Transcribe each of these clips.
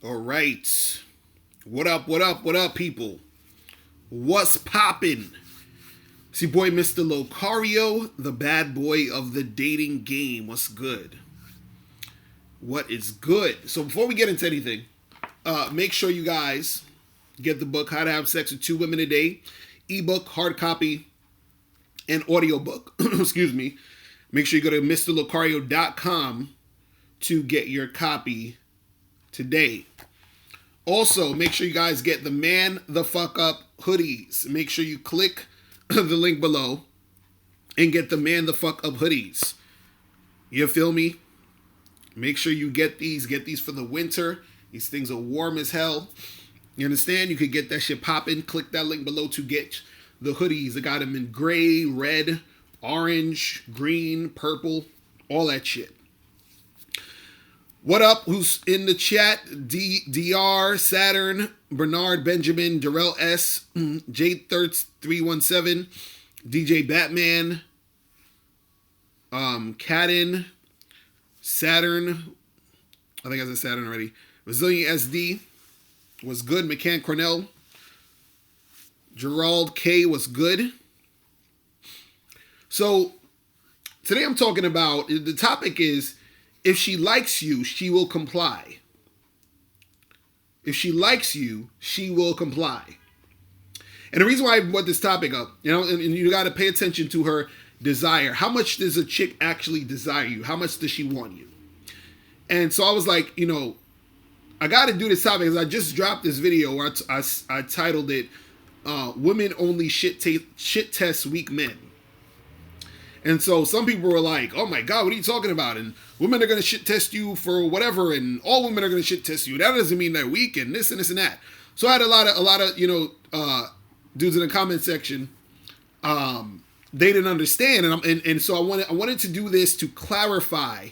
All right. What up, what up, what up, people? What's poppin'? It's your boy, Mr. Locario, the bad boy of the dating game. What's good? What is good? So before we get into anything, make sure you guys get the book, How to Have Sex with Two Women a Day, ebook, hard copy, and audiobook. Excuse me. Make sure you go to mrlocario.com to get your copy today. Also, make sure you guys get the Man the Fuck Up hoodies. Make sure you click the link below and get the Man the Fuck Up hoodies. You feel me? Make sure you get these. Get these for the winter. These things are warm as hell. You understand? You could get that shit popping. Click that link below to get the hoodies. I got them in gray, red, orange, green, purple, all that shit. What up? Who's in the chat? DR, Saturn, Bernard, Benjamin, Darrell S, J Thirds 317, DJ Batman, Cadden, Saturn. I think I said Saturn already. Resilient SD was good. McCann Cornell, Gerald K was good. So today I'm talking about, the topic is, if she likes you, she will comply. If she likes you, she will comply. And the reason why I brought this topic up, and you got to pay attention to her desire. How much does a chick actually desire you? How much does she want you? And so I was like, I got to do this topic because I just dropped this video where I titled it, Women Only Shit Test Weak Men. And so some people were like, oh my God, what are you talking about? And women are going to shit test you for whatever. And all women are going to shit test you. That doesn't mean they're weak and this and this and that. So I had a lot of dudes in the comment section. They didn't understand. And so I wanted to do this to clarify.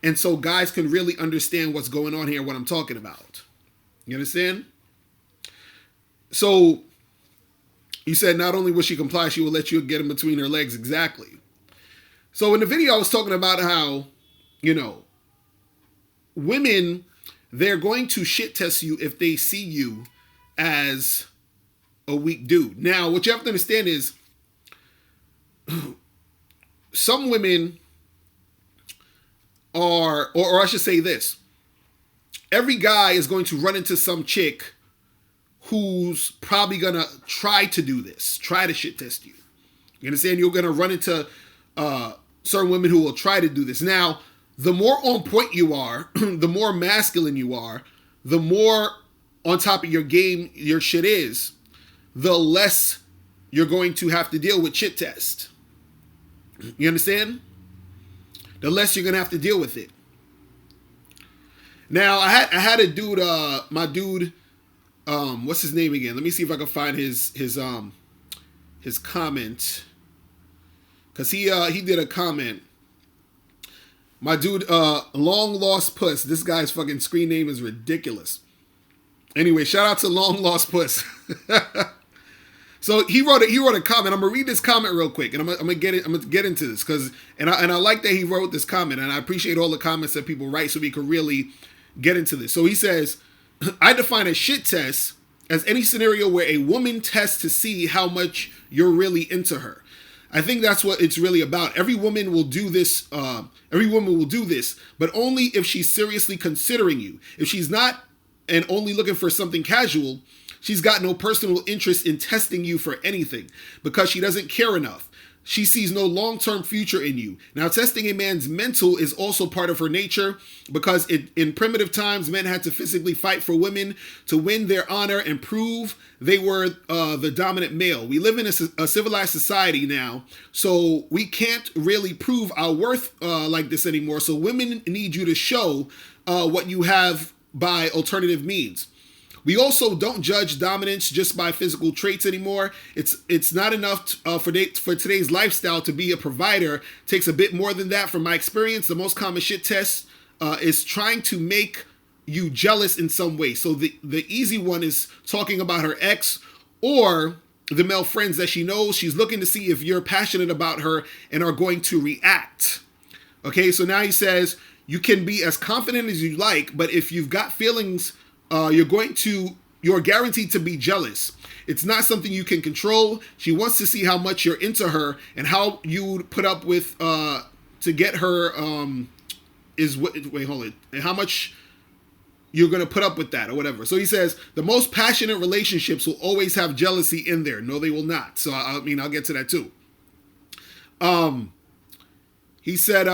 And so guys can really understand what's going on here, what I'm talking about. You understand? So you said not only will she comply, she will let you get in between her legs. Exactly. So in the video, I was talking about how, women, they're going to shit test you if they see you as a weak dude. Now, what you have to understand is some women are, or I should say this, every guy is going to run into some chick who's probably going to try to do this, try to shit test you. You understand? You're going to run into certain women who will try to do this. Now, the more on point you are, the more masculine you are, the more on top of your game your shit is, the less you're going to have to deal with shit test. You understand? The less you're going to have to deal with it. Now, I had a dude, my dude, what's his name again? Let me see if I can find his comment. Because he did a comment. My dude, Long Lost Puss. This guy's fucking screen name is ridiculous. Anyway, shout out to Long Lost Puss. So he wrote a comment. I'm gonna read this comment real quick, and I'm gonna get into this because I like that he wrote this comment, and I appreciate all the comments that people write so we can really get into this. So he says, I define a shit test as any scenario where a woman tests to see how much you're really into her. I think that's what it's really about. Every woman will do this. But only if she's seriously considering you. If she's not and only looking for something casual, she's got no personal interest in testing you for anything because she doesn't care enough. She sees no long-term future in you. Now, testing a man's mental is also part of her nature because in primitive times, men had to physically fight for women to win their honor and prove they were the dominant male. We live in a civilized society now, so we can't really prove our worth like this anymore. So women need you to show what you have by alternative means. We also don't judge dominance just by physical traits anymore. It's not enough for today's lifestyle to be a provider. It takes a bit more than that. From my experience, the most common shit test is trying to make you jealous in some way. So the easy one is talking about her ex or the male friends that she knows. She's looking to see if you're passionate about her and are going to react. Okay, so now he says, you can be as confident as you like, but if you've got feelings you're guaranteed to be jealous. It's not something you can control. She wants to see how much you're into her and how you would put up with to get her wait, hold it. And how much you're going to put up with that or whatever. So he says, the most passionate relationships will always have jealousy in there. No, they will not. So, I mean, I'll get to that too. He said,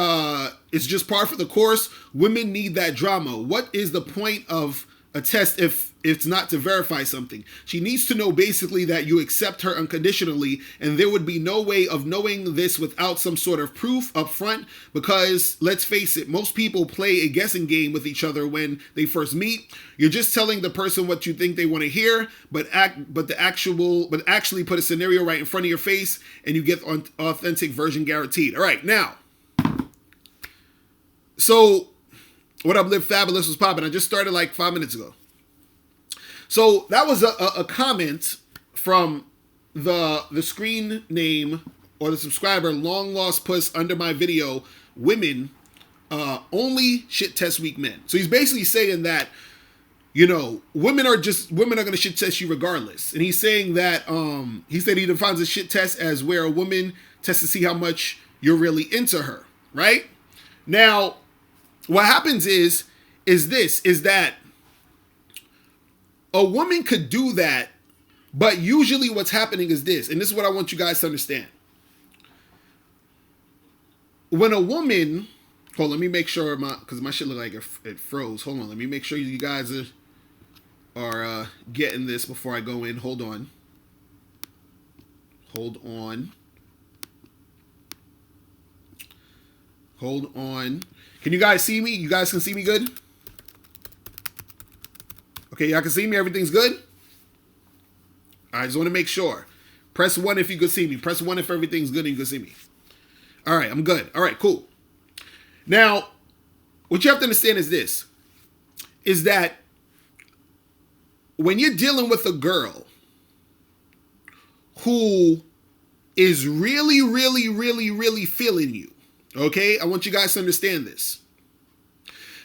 it's just par for the course. Women need that drama. What is the point of a test if it's not to verify something? She needs to know basically that you accept her unconditionally, and there would be no way of knowing this without some sort of proof up front, because let's face it, most people play a guessing game with each other when they first meet. You're just telling the person what you think they want to hear, but actually put a scenario right in front of your face and you get an authentic version guaranteed. All right, now, so what up, Live Fabulous was popping. I just started like 5 minutes ago. So that was a comment from the screen name or the subscriber, Long Lost Puss, under my video, women only shit test weak men. So he's basically saying that, you know, women are going to shit test you regardless. And he's saying that, he said he defines a shit test as where a woman tests to see how much you're really into her, right? Now, what happens is that a woman could do that, but usually what's happening is this, and this is what I want you guys to understand. When a woman, hold on, let me make sure because my shit look like it froze. Hold on, let me make sure you guys are getting this before I go in. Hold on. Can you guys see me? You guys can see me good? Okay, y'all can see me? Everything's good? I just want to make sure. Press 1 if you can see me. Press 1 if everything's good and you can see me. All right, I'm good. All right, cool. Now, what you have to understand is this. Is that when you're dealing with a girl who is really, really, really, really feeling you, okay? I want you guys to understand this.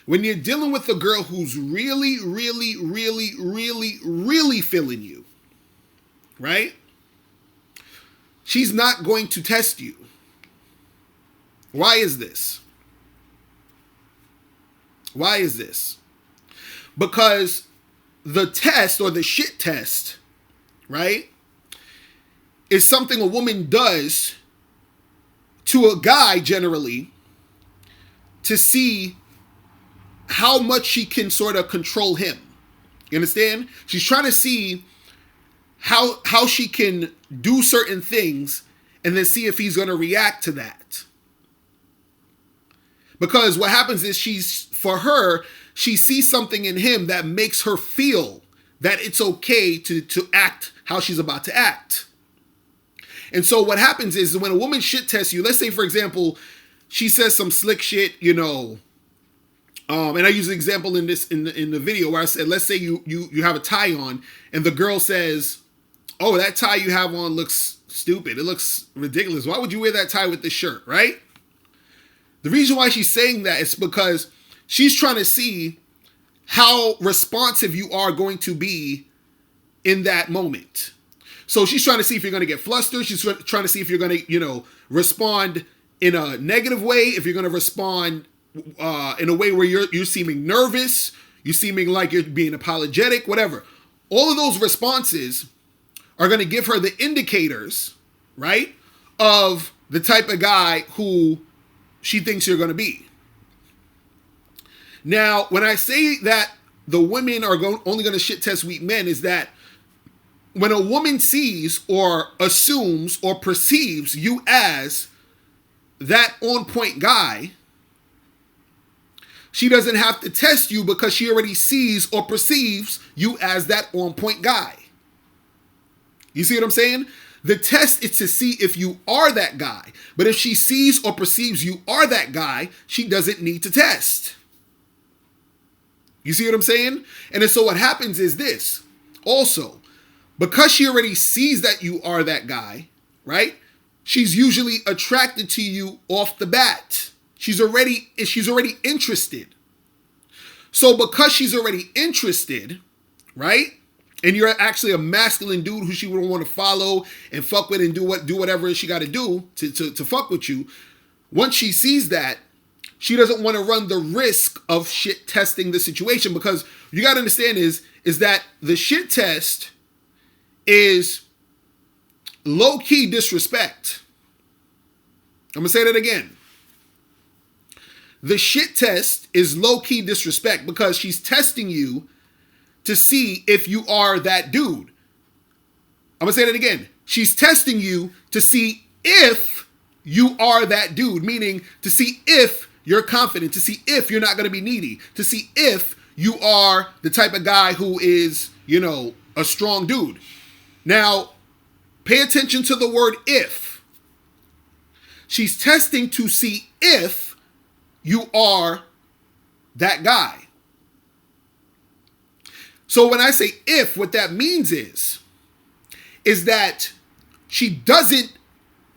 When you're dealing with a girl who's really, really, really, really, really feeling you, right? She's not going to test you. Why is this? Why is this? Because the test or the shit test, right, is something a woman does to a guy generally to see how much she can sort of control him. You understand? She's trying to see how she can do certain things and then see if he's going to react to that. Because what happens is she sees something in him that makes her feel that it's okay to act how she's about to act. And so what happens is when a woman shit tests you, let's say, for example, she says some slick shit, you know, and I use an example in the video where I said, let's say you have a tie on and the girl says, oh, that tie you have on looks stupid. It looks ridiculous. Why would you wear that tie with this shirt, right? The reason why she's saying that is because she's trying to see how responsive you are going to be in that moment. So she's trying to see if you're going to get flustered. She's trying to see if you're going to, you know, respond in a negative way, if you're going to respond in a way where you're seeming nervous, you're seeming like you're being apologetic, whatever. All of those responses are going to give her the indicators, right, of the type of guy who she thinks you're going to be. Now, when I say that the women are only going to shit test weak men, is that when a woman sees or assumes or perceives you as that on-point guy, she doesn't have to test you because she already sees or perceives you as that on-point guy. You see what I'm saying? The test is to see if you are that guy. But if she sees or perceives you are that guy, she doesn't need to test. You see what I'm saying? And so what happens is this. Also, because she already sees that you are that guy, right? She's usually attracted to you off the bat. She's already interested. So because she's already interested, right? And you're actually a masculine dude who she would want to follow and fuck with and do whatever she got to do to fuck with you. Once she sees that, she doesn't want to run the risk of shit testing the situation, because you got to understand is that the shit test is low-key disrespect. I'm going to say that again. The shit test is low-key disrespect because she's testing you to see if you are that dude. I'm going to say that again. She's testing you to see if you are that dude, meaning to see if you're confident, to see if you're not going to be needy, to see if you are the type of guy who is, a strong dude. Now, pay attention to the word if. She's testing to see if you are that guy. So when I say if, what that means is that she doesn't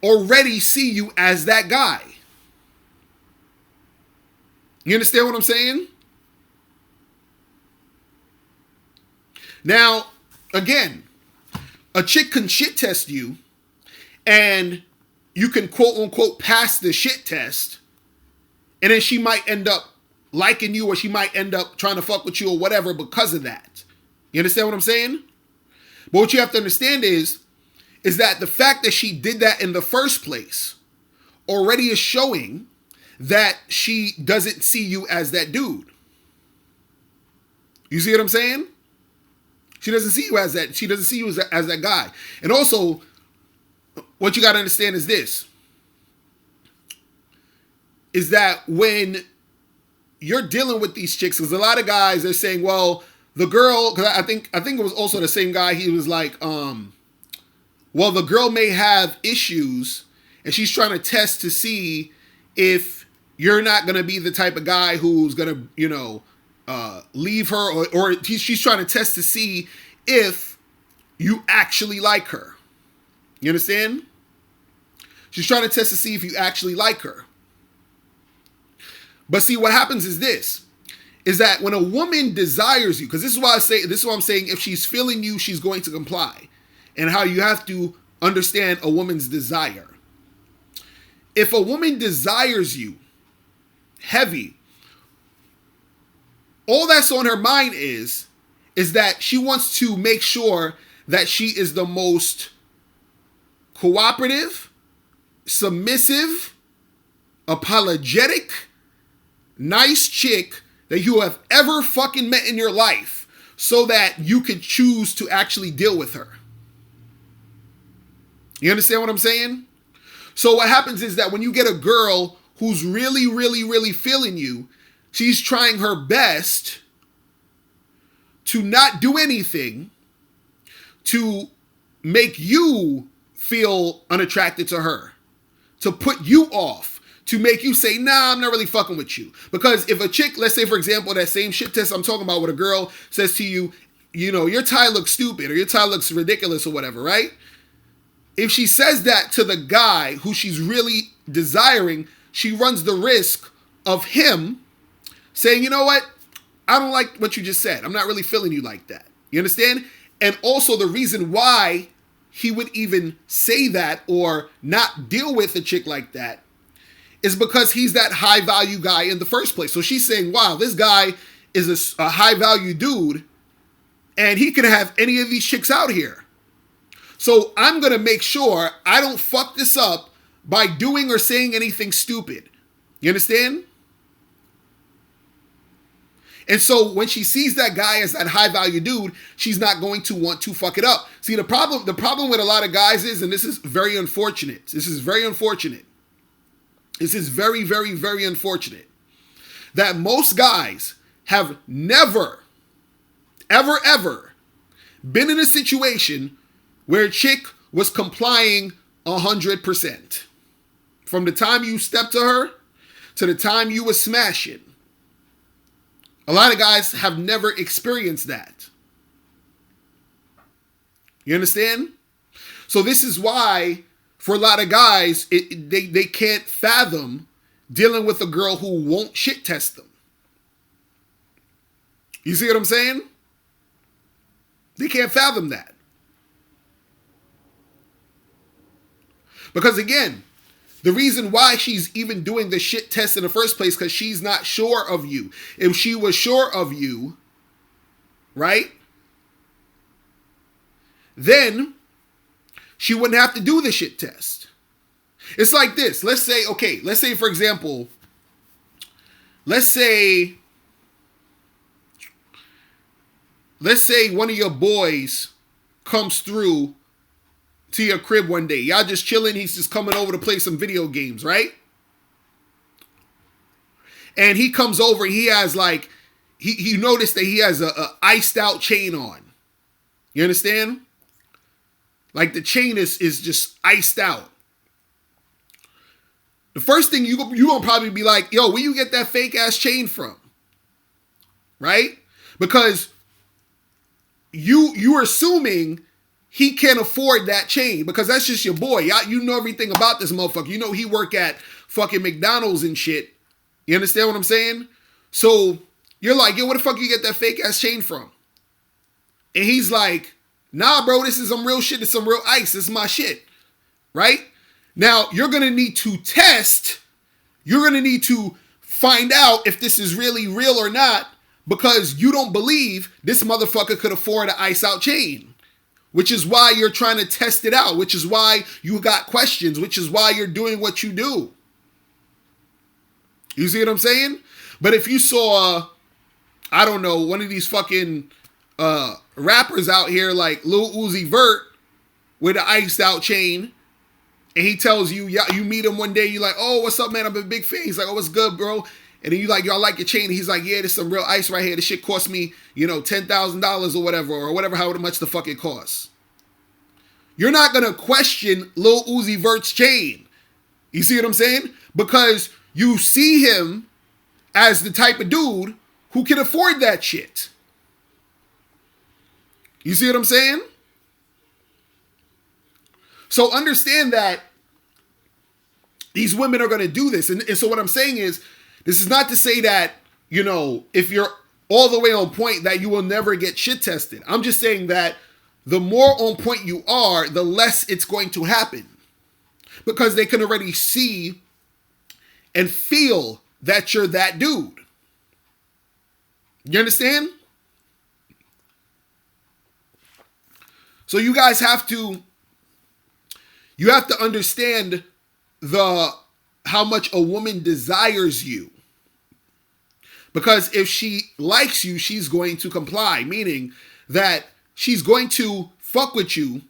already see you as that guy. You understand what I'm saying? Now, again, a chick can shit test you and you can quote unquote pass the shit test, and then she might end up liking you, or she might end up trying to fuck with you or whatever because of that. You understand what I'm saying? But what you have to understand is that the fact that she did that in the first place already is showing that she doesn't see you as that dude. You see what I'm saying? She doesn't see you as that. She doesn't see you as that guy. And also, what you got to understand is this. Is that when you're dealing with these chicks, because a lot of guys are saying, well, the girl, because I think it was also the same guy, he was like, well, the girl may have issues and she's trying to test to see if you're not going to be the type of guy who's going to, leave her, or she's trying to test to see if you actually like her. You understand? She's trying to test to see if you actually like her. But see, what happens is this, is that when a woman desires you, because this is why I'm saying if she's feeling you, she's going to comply, and how you have to understand a woman's desire. If a woman desires you heavy, all that's on her mind is that she wants to make sure that she is the most cooperative, submissive, apologetic, nice chick that you have ever fucking met in your life, so that you could choose to actually deal with her. You understand what I'm saying? So what happens is that when you get a girl who's really, really, really feeling you, she's trying her best to not do anything to make you feel unattracted to her, to put you off, to make you say, nah, I'm not really fucking with you. Because if a chick, let's say, for example, that same shit test I'm talking about, what a girl says to you, your tie looks stupid, or your tie looks ridiculous, or whatever, right? If she says that to the guy who she's really desiring, she runs the risk of him saying, you know what? I don't like what you just said. I'm not really feeling you like that. You understand? And also the reason why he would even say that or not deal with a chick like that is because he's that high value guy in the first place. So she's saying, wow, this guy is a high value dude and he can have any of these chicks out here. So I'm going to make sure I don't fuck this up by doing or saying anything stupid. You understand? And so when she sees that guy as that high value dude, she's not going to want to fuck it up. See, the problem with a lot of guys is, and this is very unfortunate. This is very, very, very unfortunate, that most guys have never, ever been in a situation where a chick was complying 100%. From the time you stepped to her to the time you were smashing. A lot of guys have never experienced that. You understand? So this is why, for a lot of guys, they can't fathom dealing with a girl who won't shit test them. You see what I'm saying? They can't fathom that. Because again, the reason why she's even doing the shit test in the first place, because she's not sure of you. If she was sure of you, right, then she wouldn't have to do the shit test. It's like this. Let's say, for example, let's say one of your boys comes through to your crib one day. Y'all just chilling. He's just coming over to play some video games, right? And he comes over and he has like, he noticed that he has a iced out chain on. You understand? Like the chain is just iced out. The first thing you gonna probably be like, yo, where you get that fake ass chain from? Right? Because you're assuming he can't afford that chain because that's just your boy. You know everything about this motherfucker. You know he work at fucking McDonald's and shit. You understand what I'm saying? So you're like, yo, where the fuck you get that fake ass chain from? And he's like, nah, bro, this is some real shit. It's some real ice. This is my shit. Right? Now, you're going to need to test. You're going to need to find out if this is really real or not because you don't believe this motherfucker could afford an ice out chain. Which is why you're trying to test it out. Which is why you got questions. Which is why you're doing what you do. You see what I'm saying? But if you saw, I don't know, one of these fucking rappers out here like Lil Uzi Vert with an iced out chain, and he tells you, yeah, you meet him one day, you're like, oh, what's up, man? I'm a big fan. He's like, oh, what's good, bro? And then you like, y'all like your chain? And he's like, yeah, there's some real ice right here. This shit cost me, $10,000 or whatever, however much the fuck it costs. You're not going to question Lil Uzi Vert's chain. You see what I'm saying? Because you see him as the type of dude who can afford that shit. You see what I'm saying? So understand that these women are going to do this. And so what I'm saying is, this is not to say that, if you're all the way on point that you will never get shit tested. I'm just saying that the more on point you are, the less it's going to happen. Because they can already see and feel that you're that dude. You understand? So you guys have to understand how much a woman desires you. Because if she likes you, she's going to comply, meaning that she's going to fuck with you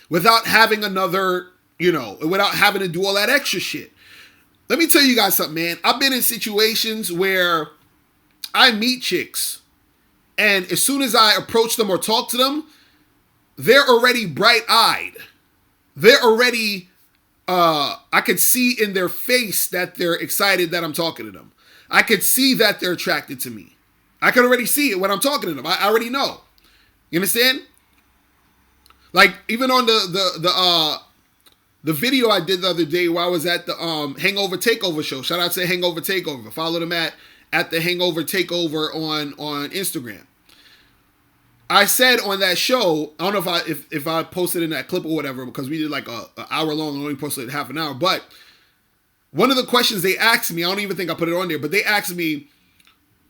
without having without having to do all that extra shit. Let me tell you guys something, man. I've been in situations where I meet chicks, and as soon as I approach them or talk to them, they're already bright-eyed. They're already, I could see in their face that they're excited that I'm talking to them. I could see that they're attracted to me. I could already see it when I'm talking to them. I already know. You understand? Like, even on the video I did the other day where I was at the Hangover Takeover show. Shout out to Hangover Takeover. Follow them at the Hangover Takeover on Instagram. I said on that show, I don't know if I posted in that clip or whatever, because we did like an hour long and only posted half an hour. But one of the questions they asked me, I don't even think I put it on there, but they asked me,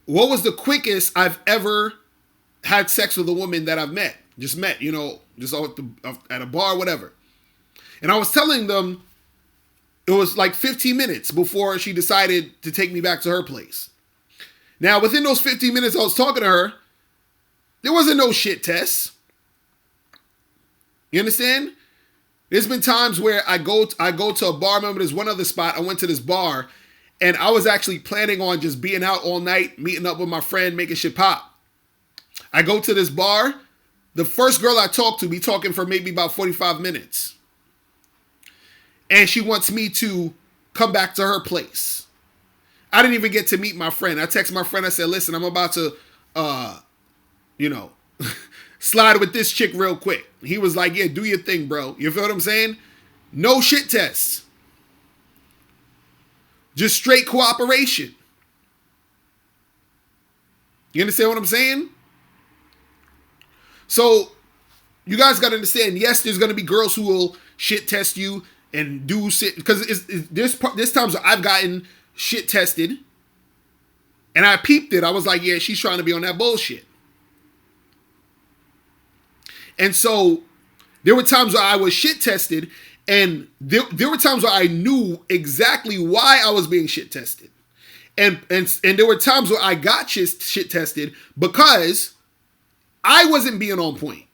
what was the quickest I've ever had sex with a woman that I've met? Just met, just at a bar, whatever. And I was telling them it was like 15 minutes before she decided to take me back to her place. Now, within those 15 minutes I was talking to her, there wasn't no shit test. You understand? There's been times where I go to a bar. Remember, there's one other spot. I went to this bar, and I was actually planning on just being out all night, meeting up with my friend, making shit pop. I go to this bar. The first girl I talked to, we talking for maybe about 45 minutes. And she wants me to come back to her place. I didn't even get to meet my friend. I texted my friend. I said, listen, I'm about to, slide with this chick real quick. He was like, yeah, do your thing, bro. You feel what I'm saying? No shit tests. Just straight cooperation. You understand what I'm saying? So you guys got to understand, yes, there's going to be girls who will shit test you and do shit, because there's times where I've gotten shit tested and I peeped it. I was like, yeah, she's trying to be on that bullshit. And so there were times where I was shit tested, and there were times where I knew exactly why I was being shit tested. And there were times where I got shit tested because I wasn't being on point.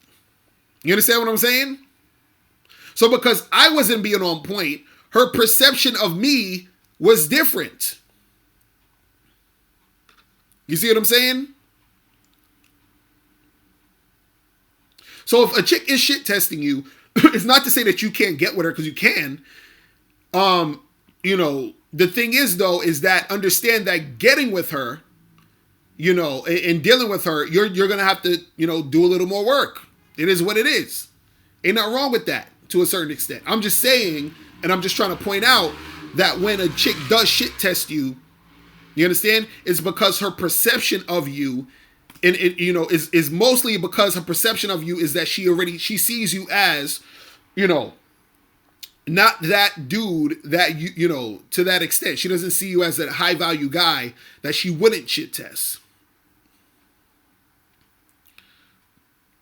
You understand what I'm saying? So because I wasn't being on point, her perception of me was different. You see what I'm saying? So if a chick is shit testing you, it's not to say that you can't get with her, because you can. The thing is, though, is that understand that getting with her, and dealing with her, you're gonna have to, do a little more work. It is what it is. Ain't nothing wrong with that to a certain extent. I'm just saying, and I'm just trying to point out that when a chick does shit test you, you understand, it's because her perception of you, and is mostly because her perception of you is that she sees you as, not that dude that you to that extent. She doesn't see you as that high value guy that she wouldn't shit test.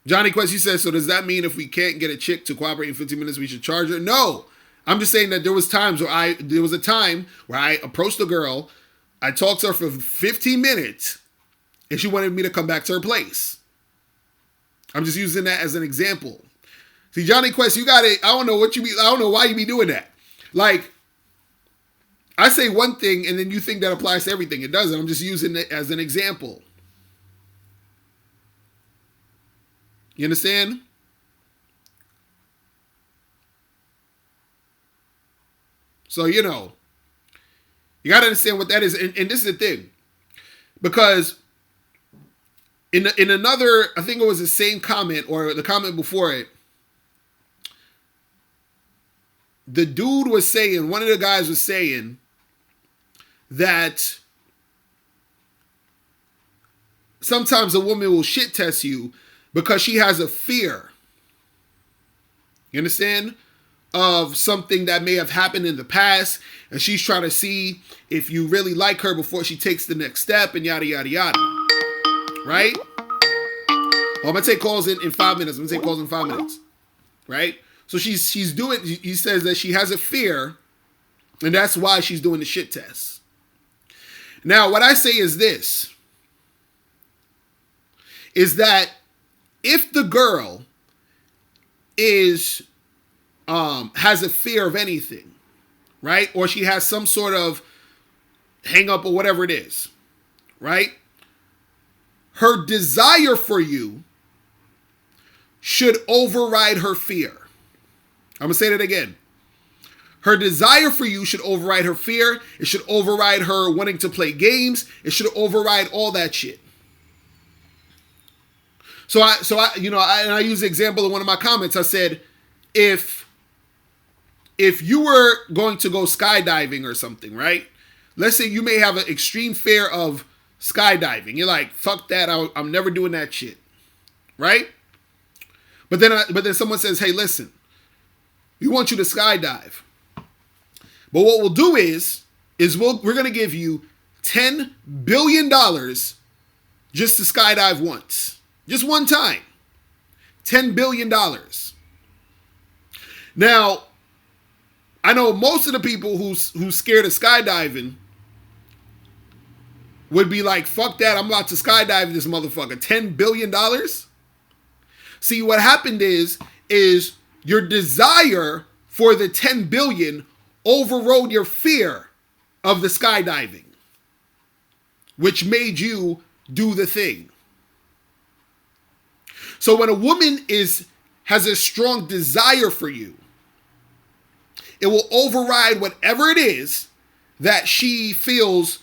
Johnny Quest, he says, so does that mean if we can't get a chick to cooperate in 15 minutes, we should charge her? No. I'm just saying that there was a time where I approached a girl, I talked to her for 15 minutes, and she wanted me to come back to her place. I'm just using that as an example. See, Johnny Quest, you got it. I don't know why you be doing that. Like, I say one thing and then you think that applies to everything. It doesn't. I'm just using it as an example. You understand? So, you got to understand what that is. And this is the thing. Because in another, I think it was the same comment or the comment before it, the dude was saying, one of the guys was saying that sometimes a woman will shit test you because she has a fear. You understand? Of something that may have happened in the past, and she's trying to see if you really like her before she takes the next step, and yada, yada, yada. Right? Well, I'm going to take calls in 5 minutes. Right? So she's doing, he says that she has a fear, and that's why she's doing the shit test. Now, what I say is this, is that if the girl has a fear of anything, right? Or she has some sort of hang up or whatever it is, right? Her desire for you should override her fear. I'm going to say that again. Her desire for you should override her fear. It should override her wanting to play games. It should override all that shit. So I use the example in one of my comments. I said, if you were going to go skydiving or something, right? Let's say you may have an extreme fear of skydiving. You're like, fuck that. I'm never doing that shit. Right? But then someone says, hey, listen, we want you to skydive. But what we'll do is we're going to give you $10 billion just to skydive once. Just one time. $10 billion. Now, I know most of the people who's scared of skydiving would be like, fuck that, I'm about to skydive this motherfucker. $10 billion? See, what happened is your desire for the 10 billion overrode your fear of the skydiving, which made you do the thing. So when a woman has a strong desire for you, it will override whatever it is that she feels,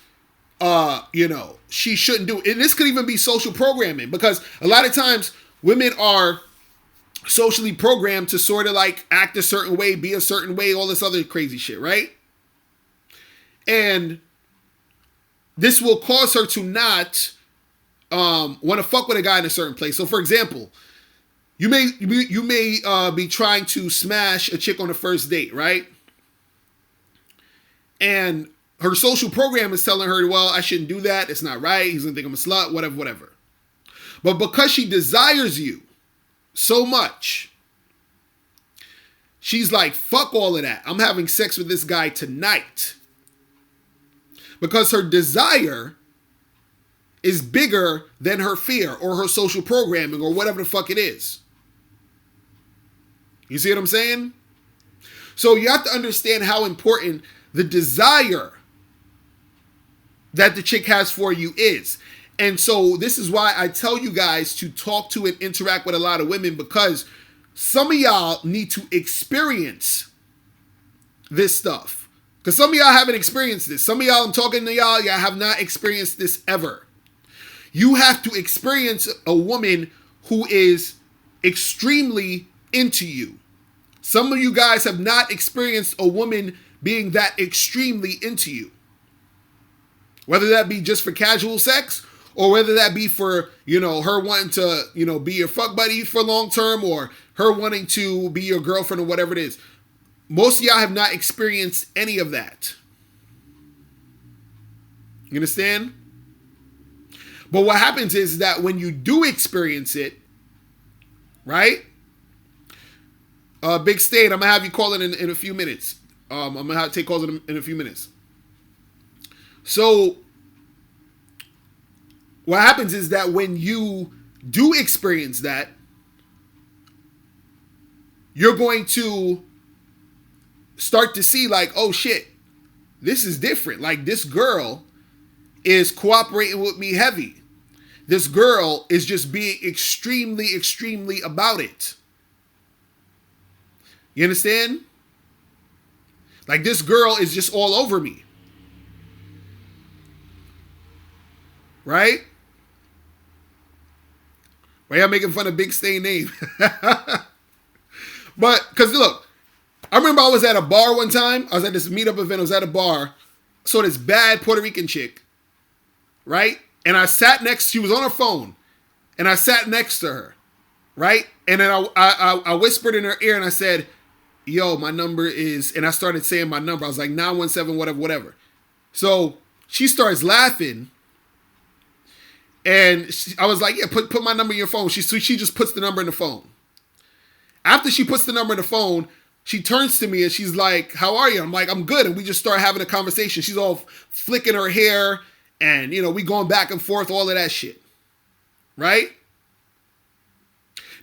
she shouldn't do. And this could even be social programming, because a lot of times women are socially programmed to sort of like act a certain way, be a certain way, all this other crazy shit, right? And this will cause her to not want to fuck with a guy in a certain place. So, for example, you may be trying to smash a chick on the first date, right? And her social program is telling her, well, I shouldn't do that. It's not right. He's gonna think I'm a slut, whatever, whatever. But because she desires you so much, she's like, fuck all of that. I'm having sex with this guy tonight. Because her desire is bigger than her fear or her social programming or whatever the fuck it is. You see what I'm saying? So you have to understand how important the desire that the chick has for you is. And so this is why I tell you guys to talk to and interact with a lot of women, because some of y'all need to experience this stuff. Because some of y'all haven't experienced this. Some of y'all, I'm talking to y'all have not experienced this ever. You have to experience a woman who is extremely into you. Some of you guys have not experienced a woman being that extremely into you. Whether that be just for casual sex, or whether that be for, her wanting to, be your fuck buddy for long term, or her wanting to be your girlfriend or whatever it is. Most of y'all have not experienced any of that. You understand? But what happens is that when you do experience it, right? Big State, I'm going to have you call it in a few minutes. I'm going to have to take calls in a few minutes. So what happens is that when you do experience that, you're going to start to see like, oh shit, this is different. Like, this girl is cooperating with me heavy. This girl is just being extremely, extremely about it. You understand? Like, this girl is just all over me. Right? Why y'all making fun of Big Stain name? But, because look, I remember I was at a bar one time. I was at this meetup event. I was at a bar. Saw this bad Puerto Rican chick. Right? And I sat next, she was on her phone. And I sat next to her. Right? And then I whispered in her ear and I said, yo, my number is, and I started saying my number. I was like 917, whatever. So she starts laughing. And I was like, yeah, put my number in your phone. She just puts the number in the phone. After she puts the number in the phone, she turns to me and she's like, how are you? I'm like, I'm good. And we just start having a conversation. She's all flicking her hair and, we going back and forth, all of that shit. Right?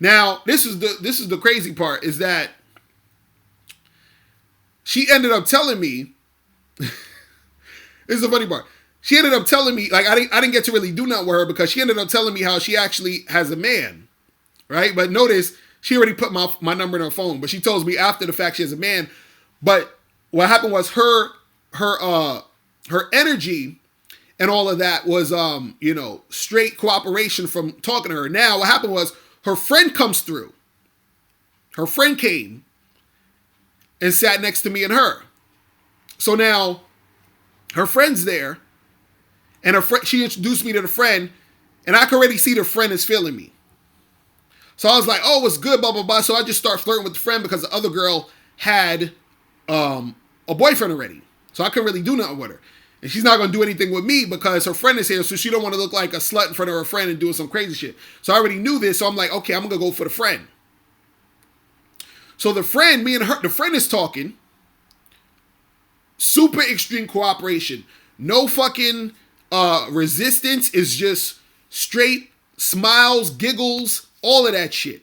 Now, this is the crazy part, is that she ended up telling me, this is the funny part. She ended up telling me, like, I didn't get to really do nothing with her because she ended up telling me how she actually has a man, right? But notice, she already put my number in her phone, but she tells me after the fact she has a man. But what happened was her energy and all of that was, straight cooperation from talking to her. Now, what happened was her friend comes through. Her friend came and sat next to me and her. So now her friend's there. And she introduced me to the friend, and I could already see the friend is feeling me. So I was like, oh, what's good, blah, blah, blah. So I just start flirting with the friend because the other girl had a boyfriend already. So I couldn't really do nothing with her. And she's not going to do anything with me because her friend is here, so she don't want to look like a slut in front of her friend and doing some crazy shit. So I already knew this, so I'm like, okay, I'm going to go for the friend. So the friend, the friend is talking. Super extreme cooperation. No fucking resistance, is just straight smiles, giggles, all of that shit.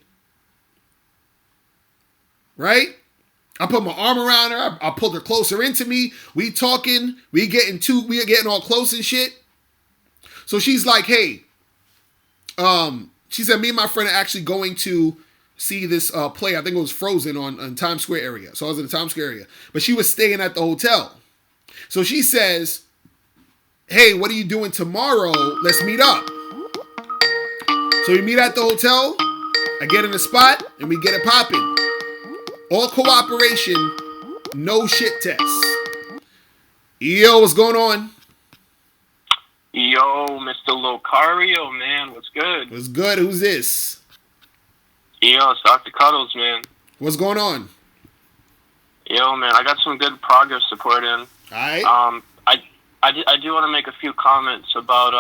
Right? I put my arm around her. I pulled her closer into me. We talking. We getting all close and shit. So she's like, hey, she said, me and my friend are actually going to see this play. I think it was Frozen on Times Square area. So I was in the Times Square area. But she was staying at the hotel. So she says, hey, what are you doing tomorrow? Let's meet up. So we meet at the hotel. I get in the spot and we get it popping. All cooperation, no shit tests. Yo, what's going on? Yo, Mr. Locario, man, what's good? What's good? Who's this? Yo, it's Dr. Cuddles, man. What's going on? Yo, man, I got some good progress support in. Alright. I do want to make a few comments about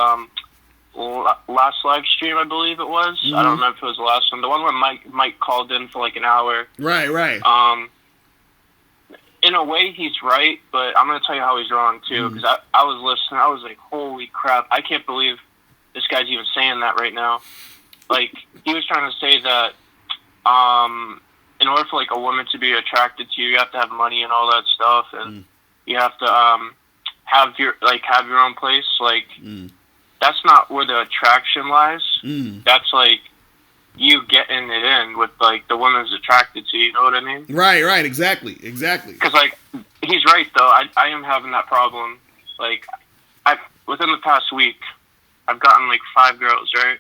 last live stream, I believe it was. I don't remember if it was the last one. The one where Mike called in for like an hour. Right. In a way, he's right, but I'm going to tell you how he's wrong, too, because I was listening. I was like, holy crap, I can't believe this guy's even saying that right now. Like, he was trying to say that in order for, like, a woman to be attracted to you, you have to have money and all that stuff, and you have to have your own place. Like, that's not where the attraction lies. That's, like, you getting it in with, like, the woman's attracted to you, you know what I mean? Right, exactly. Because, like, he's right, though. I am having that problem. Like, within the past week, I've gotten, like, 5 girls, right?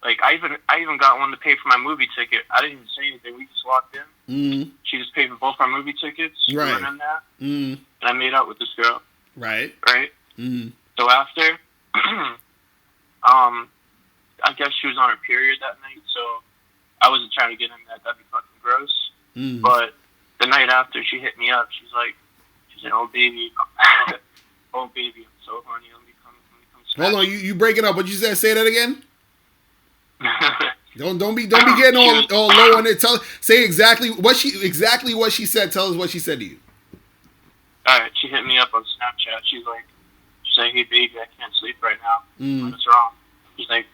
Like, I even got one to pay for my movie ticket. I didn't even say anything. We just walked in. She just paid for both our movie tickets. Right. We went in there. And I made out with this girl. Right. So after, I guess she was on her period that night, so I wasn't trying to get in that. That'd be fucking gross. But the night after, she hit me up. She's like, oh, baby. Oh, baby, I'm so horny. Let me come Hold on, you breaking up. What you said? Say that again? Don't be getting all low on it. Say exactly what she said. Tell us what she said to you. All right, she hit me up on Snapchat. She's like, hey baby, I can't sleep right now. What's wrong? She's like,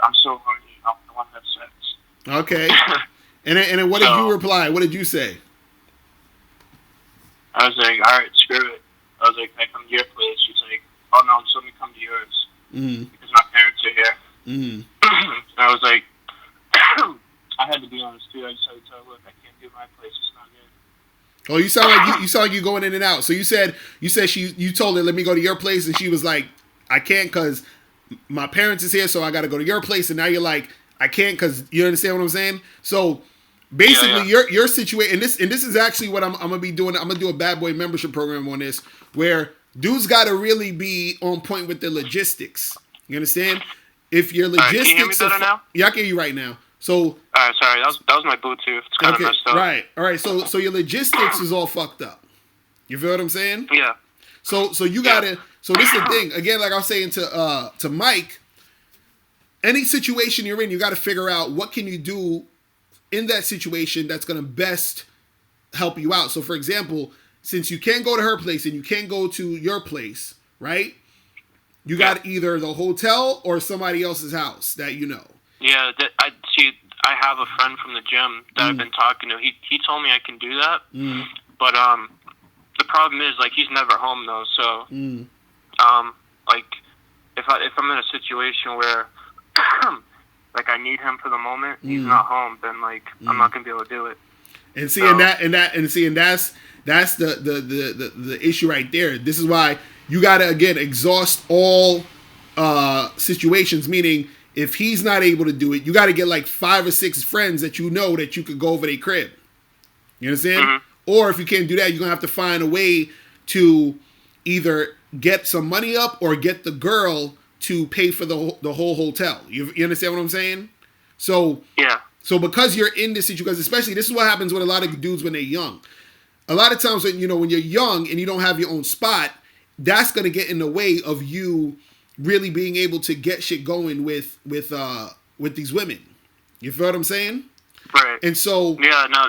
I'm so horny. I want to have sex. Okay. and then what did you reply? What did you say? I was like, all right, screw it. I was like, can I come to your place? She's like, oh no, just let me come to yours because my parents are here. And I was like, I had to be honest too. I just had to tell her, look, I can't do my place. It's not good. Oh, you sound like you going in and out. So you said you told her, let me go to your place, and she was like, I can't because my parents is here, so I got to go to your place. And now you're like, I can't because you understand what I'm saying. So basically, your situation, and this is actually what I'm gonna be doing. I'm gonna do a bad boy membership program on this, where dudes got to really be on point with the logistics. You understand? If your logistics, can you hear me better now? Yeah, I can hear you right now. So, all right, sorry, that was my Bluetooth. It's kind of messed up. Right, all right. So your logistics is all fucked up. You feel what I'm saying? Yeah. So you gotta. So this is the thing. Again, like I was saying to Mike, any situation you're in, you got to figure out what can you do in that situation that's gonna best help you out. So, for example, since you can't go to her place and you can't go to your place, right? You got either the hotel or somebody else's house that you know. Yeah, I have a friend from the gym that I've been talking to. He told me I can do that, but the problem is like he's never home though. So like if I'm in a situation where like I need him for the moment, he's not home, then like I'm not gonna be able to do it. And that's the issue right there. This is why you gotta again exhaust all situations. Meaning, if he's not able to do it, you gotta get like 5 or 6 friends that you know that you could go over their crib. You understand? Or if you can't do that, you're gonna have to find a way to either get some money up or get the girl to pay for the whole hotel. You understand what I'm saying? So yeah. So because you're in this situation, because especially this is what happens with a lot of dudes when they're young. A lot of times when you're young and you don't have your own spot, that's gonna get in the way of you really being able to get shit going with these women. You feel what I'm saying? Right. And so I've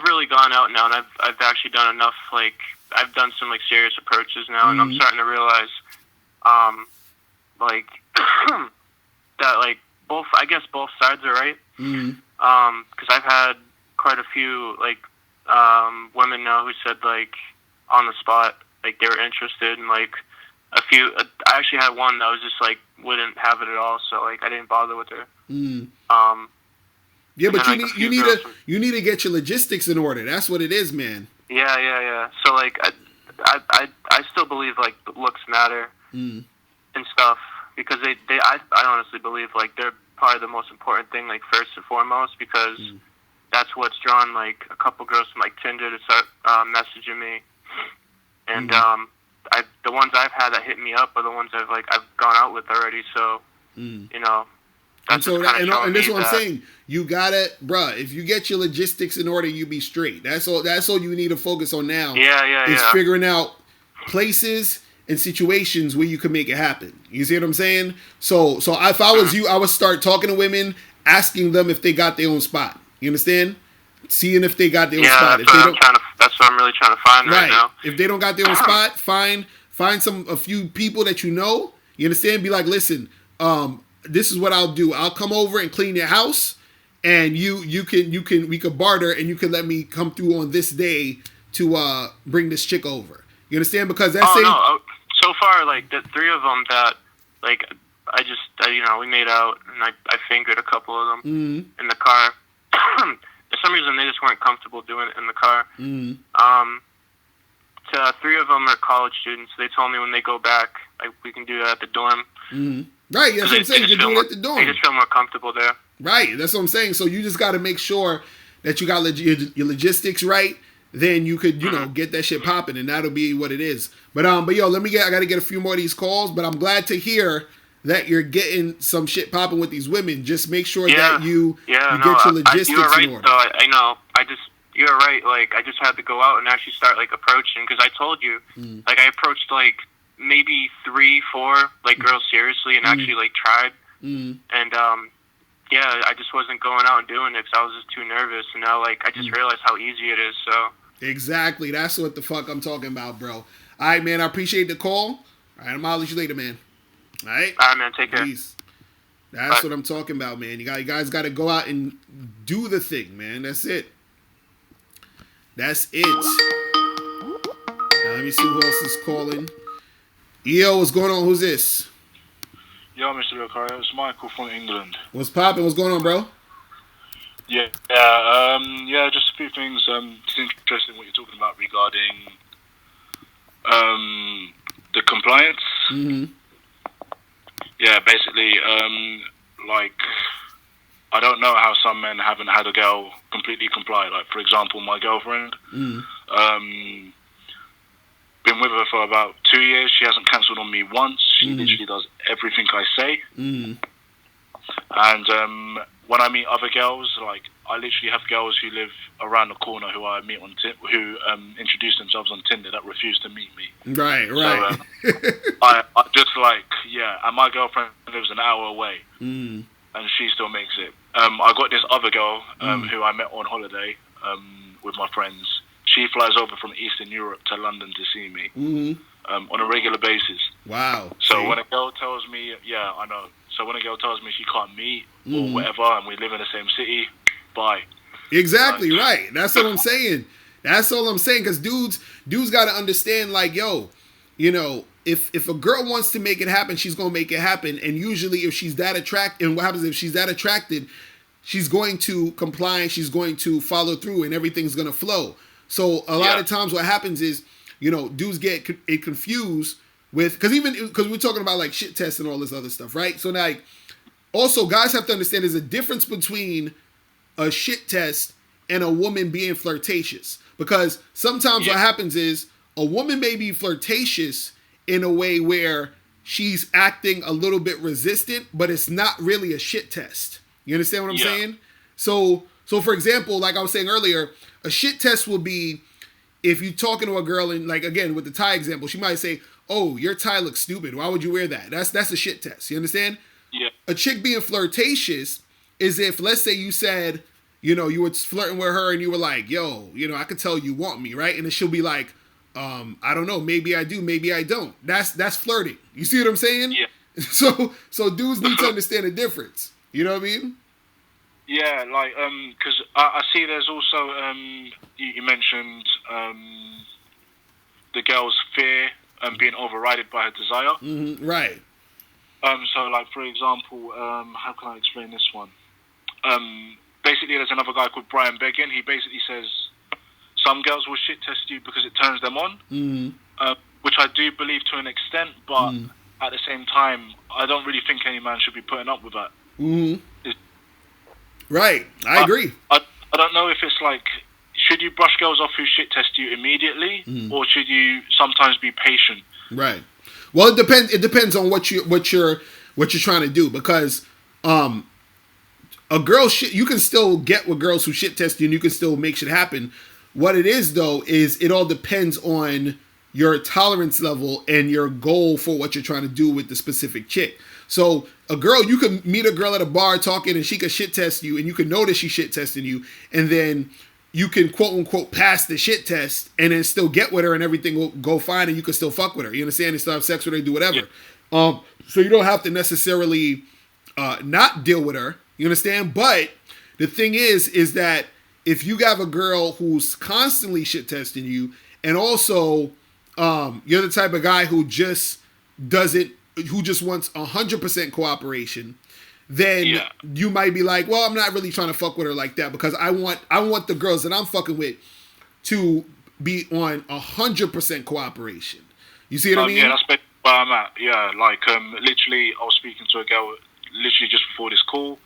really gone out now, and I've actually done enough. Like I've done some like serious approaches now, and I'm starting to realize, like that like both sides are right. Because I've had quite a few like women now who said like on the spot like they were interested, and like a few. I actually had one that was just like wouldn't have it at all, so like I didn't bother with her. Yeah, but you need to get your logistics in order. That's what it is, man. Yeah. So like I still believe like looks matter and stuff, because I honestly believe like they're probably the most important thing, like first and foremost, because that's what's drawn like a couple girls from like Tinder to start messaging me, and the ones I've had that hit me up are the ones I've gone out with already. So you know, And that's so, just kind of and this is me what I'm that. saying. You gotta, bruh. If you get your logistics in order, you be straight. That's all. That's all you need to focus on now. Is Yeah. figuring out places and situations where you can make it happen. You see what I'm saying? So if I was you, I would start talking to women, asking them if they got their own spot. You understand? Seeing if they got their own spot. If they don't, That's what I'm really trying to find right now. If they don't got their own spot, find a few people that you know. You understand? Be like, listen, this is what I'll do. I'll come over and clean your house, and we could barter, and you can let me come through on this day to bring this chick over. You understand? Because that's so far, like the three of them that like we made out and I fingered a couple of them in the car. For some reason, they just weren't comfortable doing it in the car. Three of them are college students. They told me when they go back, we can do that at the dorm. Right, that's what I'm saying. You can do it at the dorm. They just feel more comfortable there. Right, that's what I'm saying. So you just got to make sure that you got your logistics right. Then you could, get that shit popping, and that'll be what it is. But yo, I got to get a few more of these calls. But I'm glad to hear that you're getting some shit popping with these women. Just make sure that you get your logistics you were right, in order. Though. I know. You're right. Like, I just had to go out and actually start approaching, because I told you, I approached maybe 3-4 girls seriously and actually tried, and I just wasn't going out and doing it because I was just too nervous. And now I just realized how easy it is. So exactly, that's what the fuck I'm talking about, bro. All right, man. I appreciate the call. All right, I'm out with you later, man. All right, man. Take care. That's what I'm talking about, man. You guys got to go out and do the thing, man. That's it. That's it. Now, let me see who else is calling. Yo, what's going on? Who's this? Yo, Mr. Locario, it's Michael from England. What's poppin'? What's going on, bro? Yeah, just a few things. It's interesting what you're talking about regarding the compliance. Yeah, basically, I don't know how some men haven't had a girl completely comply. Like, for example, my girlfriend, been with her for about 2 years. She hasn't cancelled on me once. She literally does everything I say. And when I meet other girls, I literally have girls who live around the corner who I meet on who introduce themselves on Tinder that refuse to meet me. Right. So I just and my girlfriend lives an hour away, and she still makes it. I got this other girl who I met on holiday with my friends. She flies over from Eastern Europe to London to see me on a regular basis. Wow. So when a girl tells me, I know. So when a girl tells me she can't meet or whatever, and we live in the same city, bye. Exactly, right. That's what I'm saying. That's all I'm saying. Because dudes got to understand, if a girl wants to make it happen, she's going to make it happen. And usually if she's that attracted, and what happens if she's that attracted, she's going to comply and she's going to follow through and everything's going to flow. So a lot of times what happens is, dudes get confused with, because we're talking about shit tests and all this other stuff, right? So also guys have to understand there's a difference between a shit test and a woman being flirtatious. Because sometimes what happens is a woman may be flirtatious in a way where she's acting a little bit resistant, but it's not really a shit test. You understand what I'm saying? So for example, like I was saying earlier, a shit test will be if you're talking to a girl and again, with the tie example, she might say, "Oh, your tie looks stupid. Why would you wear that?" That's a shit test. You understand? Yeah. A chick being flirtatious is if, let's say you said, you were flirting with her and you were like, "Yo, I could tell you want me," right? And then she'll be like, "I don't know. Maybe I do. Maybe I don't." That's flirting. You see what I'm saying? Yeah. So dudes need to understand the difference. You know what I mean? Yeah, because I see there's also, you mentioned the girl's fear being overridden by her desire. Right. So, for example, how can I explain this one? Basically, there's another guy called Brian Beggin. He basically says some girls will shit test you because it turns them on, which I do believe to an extent, but at the same time, I don't really think any man should be putting up with that. Right, I agree. I don't know if it's should you brush girls off who shit test you immediately, or should you sometimes be patient? Right. Well, it depends. It depends on what you're trying to do, because a girl shit, you can still get with girls who shit test you, and you can still make shit happen. What it is, though, is it all depends on your tolerance level and your goal for what you're trying to do with the specific chick. So a girl, you can meet a girl at a bar talking, and she can shit test you, and you can know that she's shit testing you, and then you can quote unquote pass the shit test and then still get with her, and everything will go fine, and you can still fuck with her. You understand? And still have sex with her, do whatever. Yeah. So you don't have to necessarily not deal with her. You understand? But the thing is that if you have a girl who's constantly shit testing you, and also you're the type of guy who just wants 100% cooperation, then you might be like, well, I'm not really trying to fuck with her like that, because I want the girls that I'm fucking with to be on 100% cooperation. You see what I mean? Yeah, that's basically where I'm at. Yeah, like literally, I was speaking to a girl literally just before this call.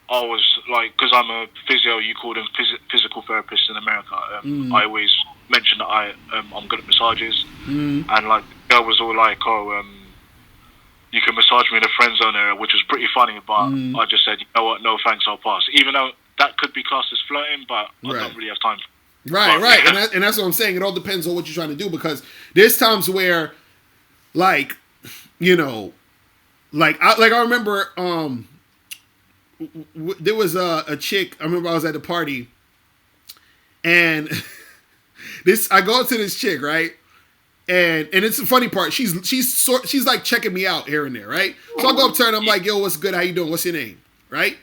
I was like, because I'm a physio, you call them physical therapists in America. I always mention that I'm good at massages, and like the girl was all like, oh, you can massage me in the friend zone area, which was pretty funny, but I just said, you know what, no thanks, I'll pass. Even though that could be classed as flirting, but I don't really have time for it. Right, but, right. And that's what I'm saying. It all depends on what you're trying to do, because there's times where, like, you know, like I remember there was a chick, I remember I was at the party, and I go up to this chick, right? And it's the funny part. She's like checking me out here and there, right? So I go up to her and I'm like, yo, what's good? How you doing? What's your name? Right?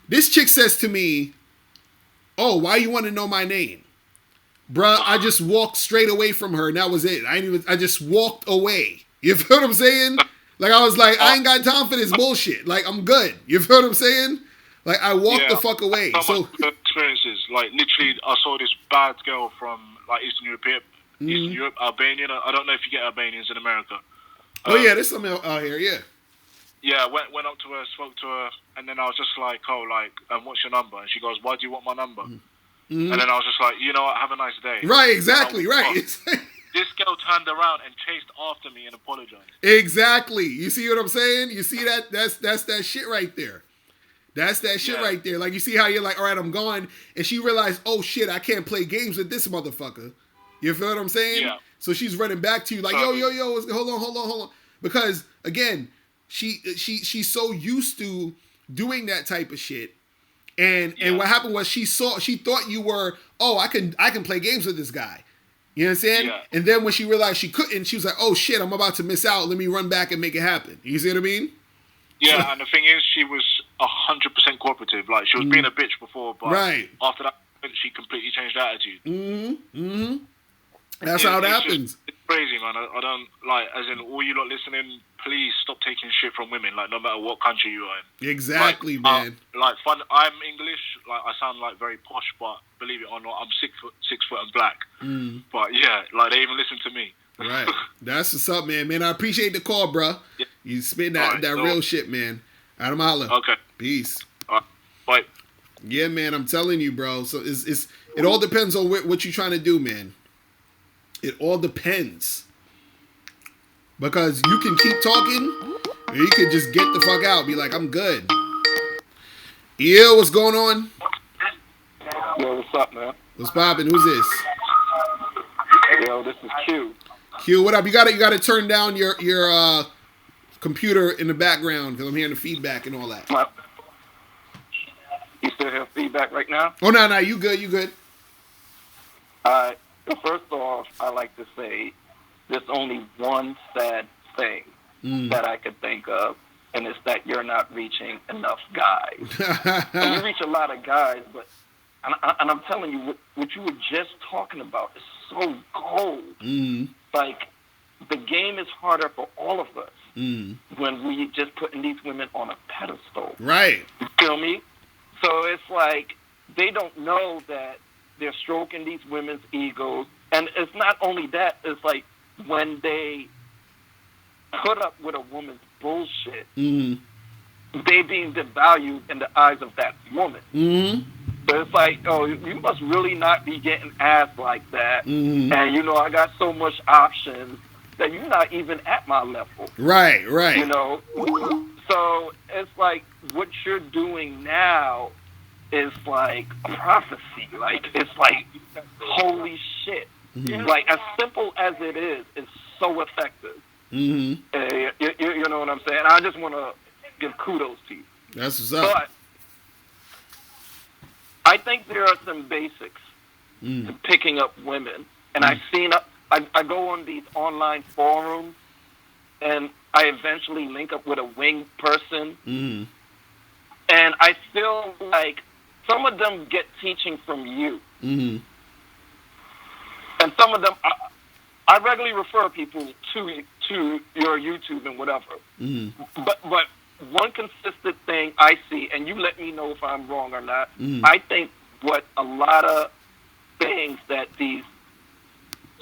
This chick says to me, oh, why you want to know my name? Bruh, I just walked straight away from her, and that was it. I just walked away. You feel what I'm saying? Like, I was like, I ain't got time for this bullshit. Like, I'm good. You feel what I'm saying? Like, I walked the fuck away. So experiences, like, literally, I saw this bad girl from like Eastern Europe, Albanian. I don't know if you get Albanians in America. Oh yeah, there's some out here, yeah. Yeah, went up to her, spoke to her, and then I was just like, oh, like, what's your number? And she goes, why do you want my number? And then I was just like, you know what, have a nice day. Right, exactly, right. This girl turned around and chased after me and apologized. Exactly. You see what I'm saying? You see that? That's that shit right there. That's that shit right there. Like, you see how you're like, all right, I'm gone, and she realized, oh shit, I can't play games with this motherfucker. You feel what I'm saying? Yeah. So she's running back to you like, yo, hold on. Because again, she's so used to doing that type of shit. And what happened was she thought you were, oh, I can play games with this guy. You know what I'm saying? Yeah. And then when she realized she couldn't, she was like, oh shit, I'm about to miss out. Let me run back and make it happen. You see what I mean? Yeah, and the thing is, she was 100% cooperative. Like, she was being a bitch before, but after that, she completely changed her attitude. That's how it happens. It's crazy, man. I don't, like, as in, all you lot listening, please stop taking shit from women, like, no matter what country you are in. Exactly, man. I'm English, like, I sound, like, very posh, but believe it or not, I'm 6 foot and black. But, yeah, like, they even listen to me. Right. That's what's up, man. Man, I appreciate the call, bro. Yeah. You spit that real shit, man. Adam holla. Okay. Peace. All right. Bye. Yeah, man, I'm telling you, bro. So it all depends on what you're trying to do, man. It all depends. Because you can keep talking, or you can just get the fuck out. Be like, I'm good. Yeah, what's going on? Yo, what's up, man? What's poppin'? Who's this? Yo, this is Q. Q, what up? You gotta turn down your computer in the background, because I'm hearing the feedback and all that. You still have feedback right now? Oh, no, you good. First off, I like to say there's only one sad thing that I could think of, and it's that you're not reaching enough guys. And you reach a lot of guys, but and I'm telling you, what you were just talking about is so gold. Like, the game is harder for all of us when we just putting these women on a pedestal. Right. You feel me? So it's like they don't know that they're stroking these women's egos. And it's not only that, it's like when they put up with a woman's bullshit, they being devalued in the eyes of that woman. So it's like, oh, you must really not be getting ass like that. Mm-hmm. And, you know, I got so much options that you're not even at my level. Right. You know? So it's like what you're doing now is like a prophecy. Like, it's like, holy shit. Mm-hmm. Like, as simple as it is, it's so effective. Mm-hmm. You know what I'm saying? I just want to give kudos to you. That's what's up. But I think there are some basics to picking up women. And I've seen, I go on these online forums, and I eventually link up with a wing person. Mm-hmm. And I feel like some of them get teaching from you. Mm-hmm. And some of them, I regularly refer people to your YouTube and whatever. Mm-hmm. But one consistent thing I see, and you let me know if I'm wrong or not, Mm-hmm. I think what a lot of things that these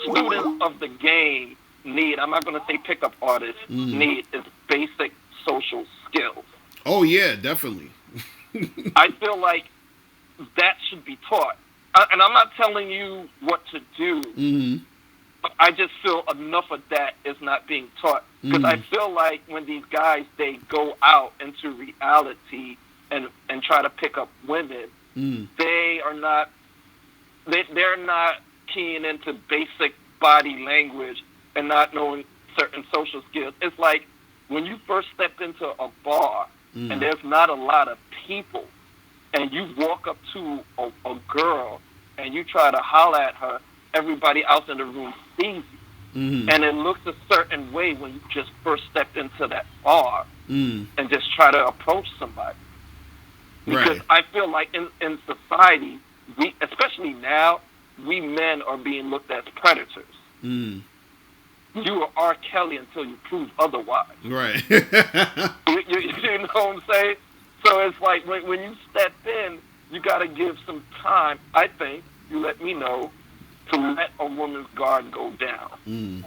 students of the game need, I'm not going to say pickup artists, need is basic social skills. Oh, yeah, definitely. I feel like that should be taught. And I'm not telling you what to do. Mm-hmm. But I just feel enough of that is not being taught. Because I feel like when these guys, they go out into reality and try to pick up women, they are not, they're not keying into basic body language and not knowing certain social skills. It's like when you first step into a bar and there's not a lot of people, and you walk up to a girl and you try to holler at her, everybody else in the room sees you. Mm-hmm. And it looks a certain way when you just first stepped into that bar Mm. and just try to approach somebody. Because Right. I feel like in society, we, especially now, we men are being looked at as predators. Mm. You are R. Kelly until you prove otherwise. Right. You know what I'm saying? So it's like when you step in, you got to give some time, I think, you let me know, to let a woman's guard go down in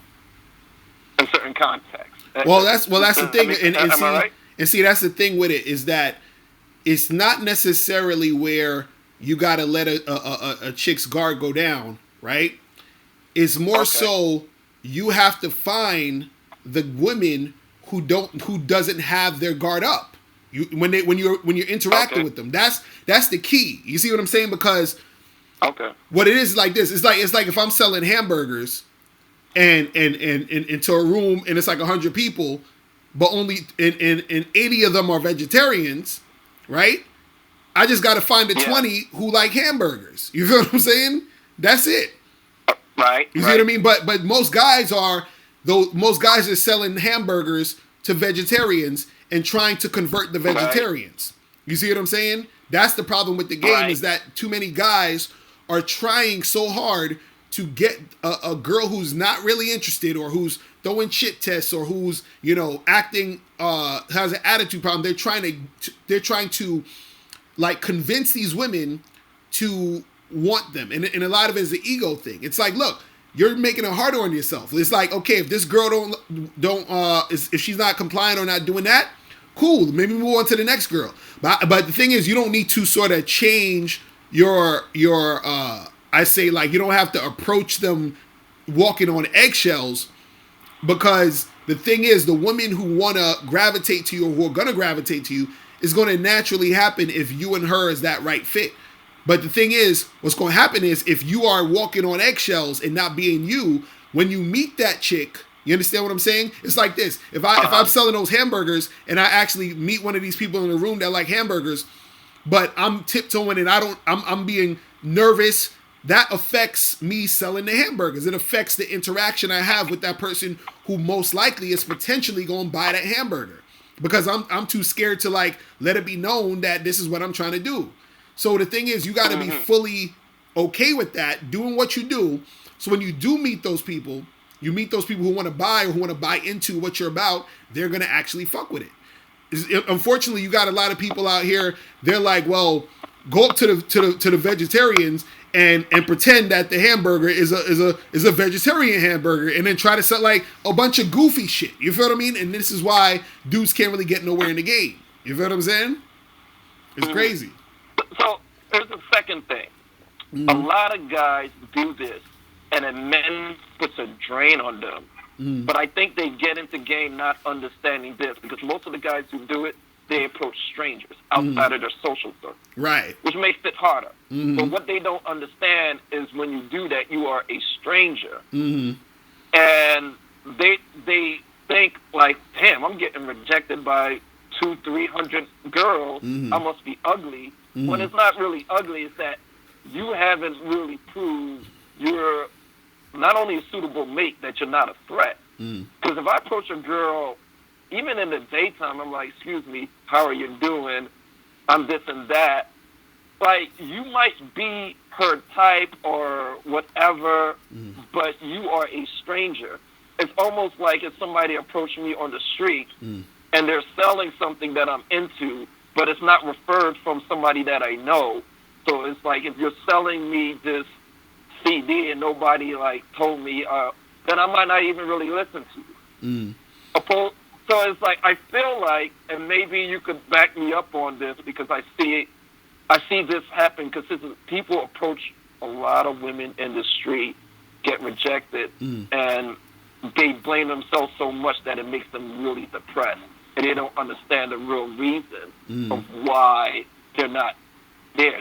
certain contexts. Well, that's the thing, and am I right? see, that's the thing with it, is that it's not necessarily where you got to let a chick's guard go down, right? It's more so you have to find the women who doesn't have their guard up. When you're interacting with them, that's the key. You see what I'm saying? Because what it is like this. It's like if I'm selling hamburgers and into a room and it's like 100 people, but only and 80 of them are vegetarians, right? I just got to find the 20 who like hamburgers. You feel what I'm saying? That's it. Right. You see what I mean? But most guys are selling hamburgers to vegetarians and trying to convert the vegetarians. You see what I'm saying? That's the problem with the game, is that too many guys are trying so hard to get a girl who's not really interested, or who's throwing shit tests, or who's, acting, has an attitude problem. They're trying to like convince these women to want them. And a lot of it is the ego thing. It's like, look, you're making it harder on yourself. It's like, okay, if this girl if she's not compliant or not doing that, cool, maybe move on to the next girl. But the thing is, you don't need to sort of change your I say, like, you don't have to approach them walking on eggshells, because the thing is, the women who want to gravitate to you, or who are going to gravitate to you, is going to naturally happen if you and her is that right fit. But the thing is, what's going to happen is, if you are walking on eggshells and not being you, when you meet that chick, you understand what I'm saying? It's like this. If I'm selling those hamburgers and I actually meet one of these people in the room that like hamburgers, but I'm tiptoeing and I'm being nervous, that affects me selling the hamburgers. It affects the interaction I have with that person who most likely is potentially going to buy that hamburger, because I'm too scared to like let it be known that this is what I'm trying to do. So the thing is, you got to be fully okay with that, doing what you do. So when you do meet those people, you meet those people who want to buy, or who want to buy into what you're about, they're going to actually fuck with it. Unfortunately, you got a lot of people out here, they're like, well, go up to the vegetarians and pretend that the hamburger is a vegetarian hamburger, and then try to sell like a bunch of goofy shit. You feel what I mean? And this is why dudes can't really get nowhere in the game. You feel what I'm saying? It's crazy. here's the second thing. A lot of guys do this, and it men puts a drain on them. But I think they get into game not understanding this, because most of the guys who do it, they approach strangers outside of their social circle. Right. Which makes it harder. But what they don't understand is when you do that, you are a stranger. And they think like, damn, I'm getting rejected by 200-300 girls. I must be ugly. When it's not really ugly, it's that you haven't really proved you're not only a suitable mate, that you're not a threat. Because if I approach a girl, even in the daytime, I'm like, excuse me, how are you doing? I'm this and that. Like, you might be her type or whatever, but you are a stranger. It's almost like if somebody approached me on the street and they're selling something that I'm into, but it's not referred from somebody that I know. So it's like if you're selling me this CD and nobody like told me, then I might not even really listen to you. So it's like, I feel like, and maybe you could back me up on this, because I see this happen consistently. People approach a lot of women in the street, get rejected, and they blame themselves so much that it makes them really depressed, and they don't understand the real reason of why they're not there.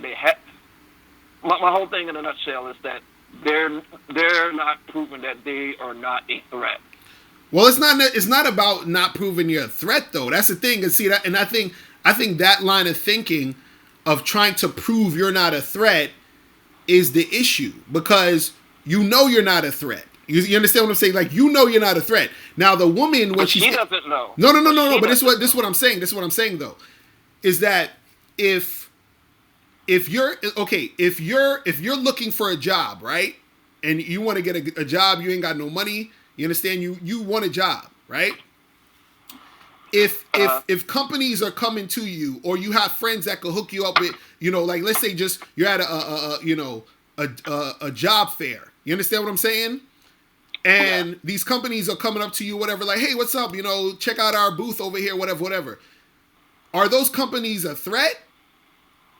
My whole thing in a nutshell is that they're not proving that they are not a threat. Well, it's not about not proving you're a threat, though. That's the thing. And see that, and I think that line of thinking of trying to prove you're not a threat is the issue, because you know you're not a threat. You understand what I'm saying? Like, you know you're not a threat. Now the woman, when she doesn't know. No. But this is what I'm saying. This is what I'm saying though, is that if you're looking for a job, right, and you want to get a job, you ain't got no money. You understand? You want a job, right? If companies are coming to you, or you have friends that could hook you up with, like, let's say just you're at a job fair. You understand what I'm saying? And these companies are coming up to you, whatever, like, hey, what's up? Check out our booth over here, whatever. Are those companies a threat?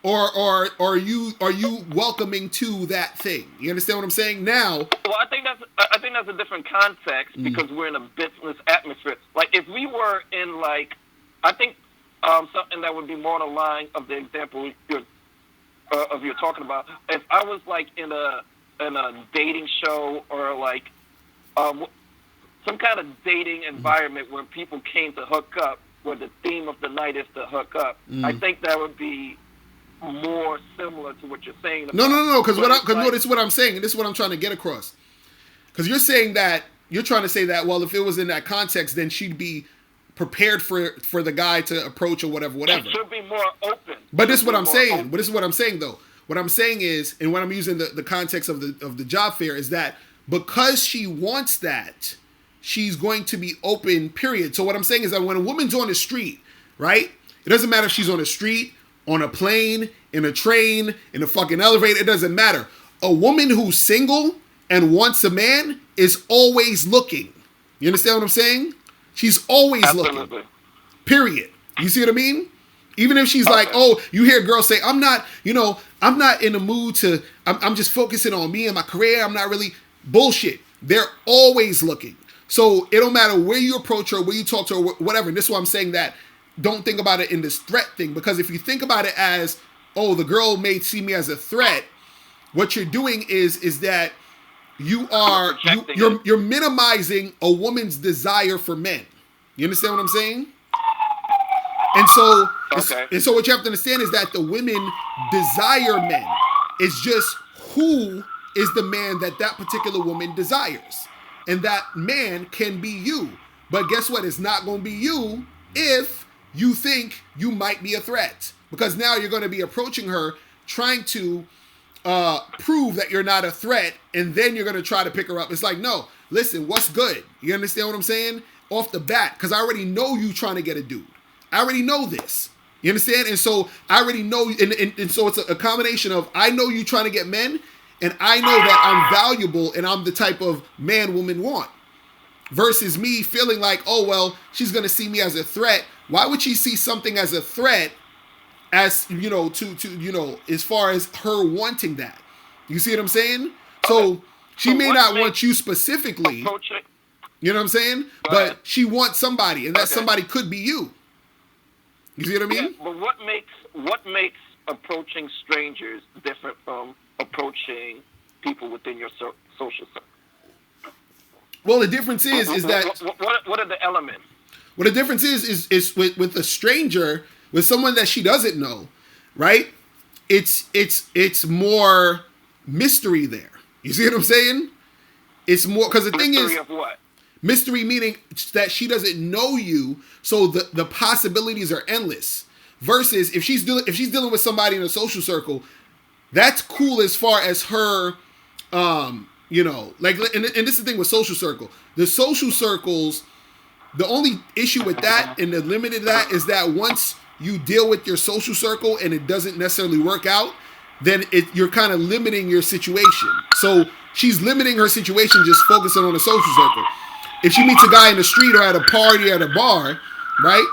Or are you welcoming to that thing? You understand what I'm saying? Now, well, I think that's a different context, because we're in a business atmosphere. Like, if we were in, like, I think something that would be more on the line of the example you're talking about. If I was like in a dating show, or like some kind of dating environment where people came to hook up, where the theme of the night is to hook up, I think that would be more similar to what you're saying about. No, because this is what I'm saying, and this is what I'm trying to get across. Because you're saying that, you're trying to say that, well, if it was in that context, then she'd be prepared for the guy to approach, or whatever. It should be more open. But this is what I'm saying. But this is what I'm saying, though. What I'm saying is, and when I'm using the context of the job fair, is that because she wants that, she's going to be open, period. So what I'm saying is that when a woman's on the street, right, it doesn't matter if she's on the street, on a plane, in a train, in a fucking elevator, it doesn't matter. A woman who's single and wants a man is always looking. You understand what I'm saying? She's always looking. Period. You see what I mean? Even if she's like, oh, you hear girls say, I'm not in the mood to, I'm just focusing on me and my career. I'm not really, bullshit. They're always looking. So it don't matter where you approach her, where you talk to her, whatever. And this is why I'm saying that don't think about it in this threat thing. Because if you think about it as, oh, the girl may see me as a threat, what you're doing is that you're minimizing a woman's desire for men. You understand what I'm saying? And so what you have to understand is that the women desire men. It's just who is the man that particular woman desires. And that man can be you. But guess what? It's not going to be you if you think you might be a threat. Because now you're going to be approaching her trying to prove that you're not a threat, and then you're going to try to pick her up. It's like, no, listen, what's good? You understand what I'm saying? Off the bat, because I already know you trying to get a dude. I already know this. You understand? And so I already know, and so it's a combination of, I know you trying to get men, and I know that I'm valuable and I'm the type of man women want. Versus me feeling like, oh, well, she's going to see me as a threat. Why would she see something as a threat as to as far as her wanting that. You see what I'm saying? So she may not want you specifically. You know what I'm saying? But she wants somebody, and that somebody could be you. You see what I mean? Yeah, but what makes approaching strangers different from approaching people within your social circle? Well, the difference is that what are the elements? Well, the difference is with a stranger, with someone that she doesn't know, right? It's more mystery there. You see what I'm saying? It's more because the thing is mystery of what? Mystery meaning that she doesn't know you, so the possibilities are endless. Versus if she's dealing with somebody in a social circle, that's cool as far as her, and this is the thing with social circle. The social circles, the only issue with that and the limit of that is that once you deal with your social circle and it doesn't necessarily work out, then you're kind of limiting your situation. So she's limiting her situation just focusing on the social circle. If she meets a guy in the street or at a party or at a bar, right?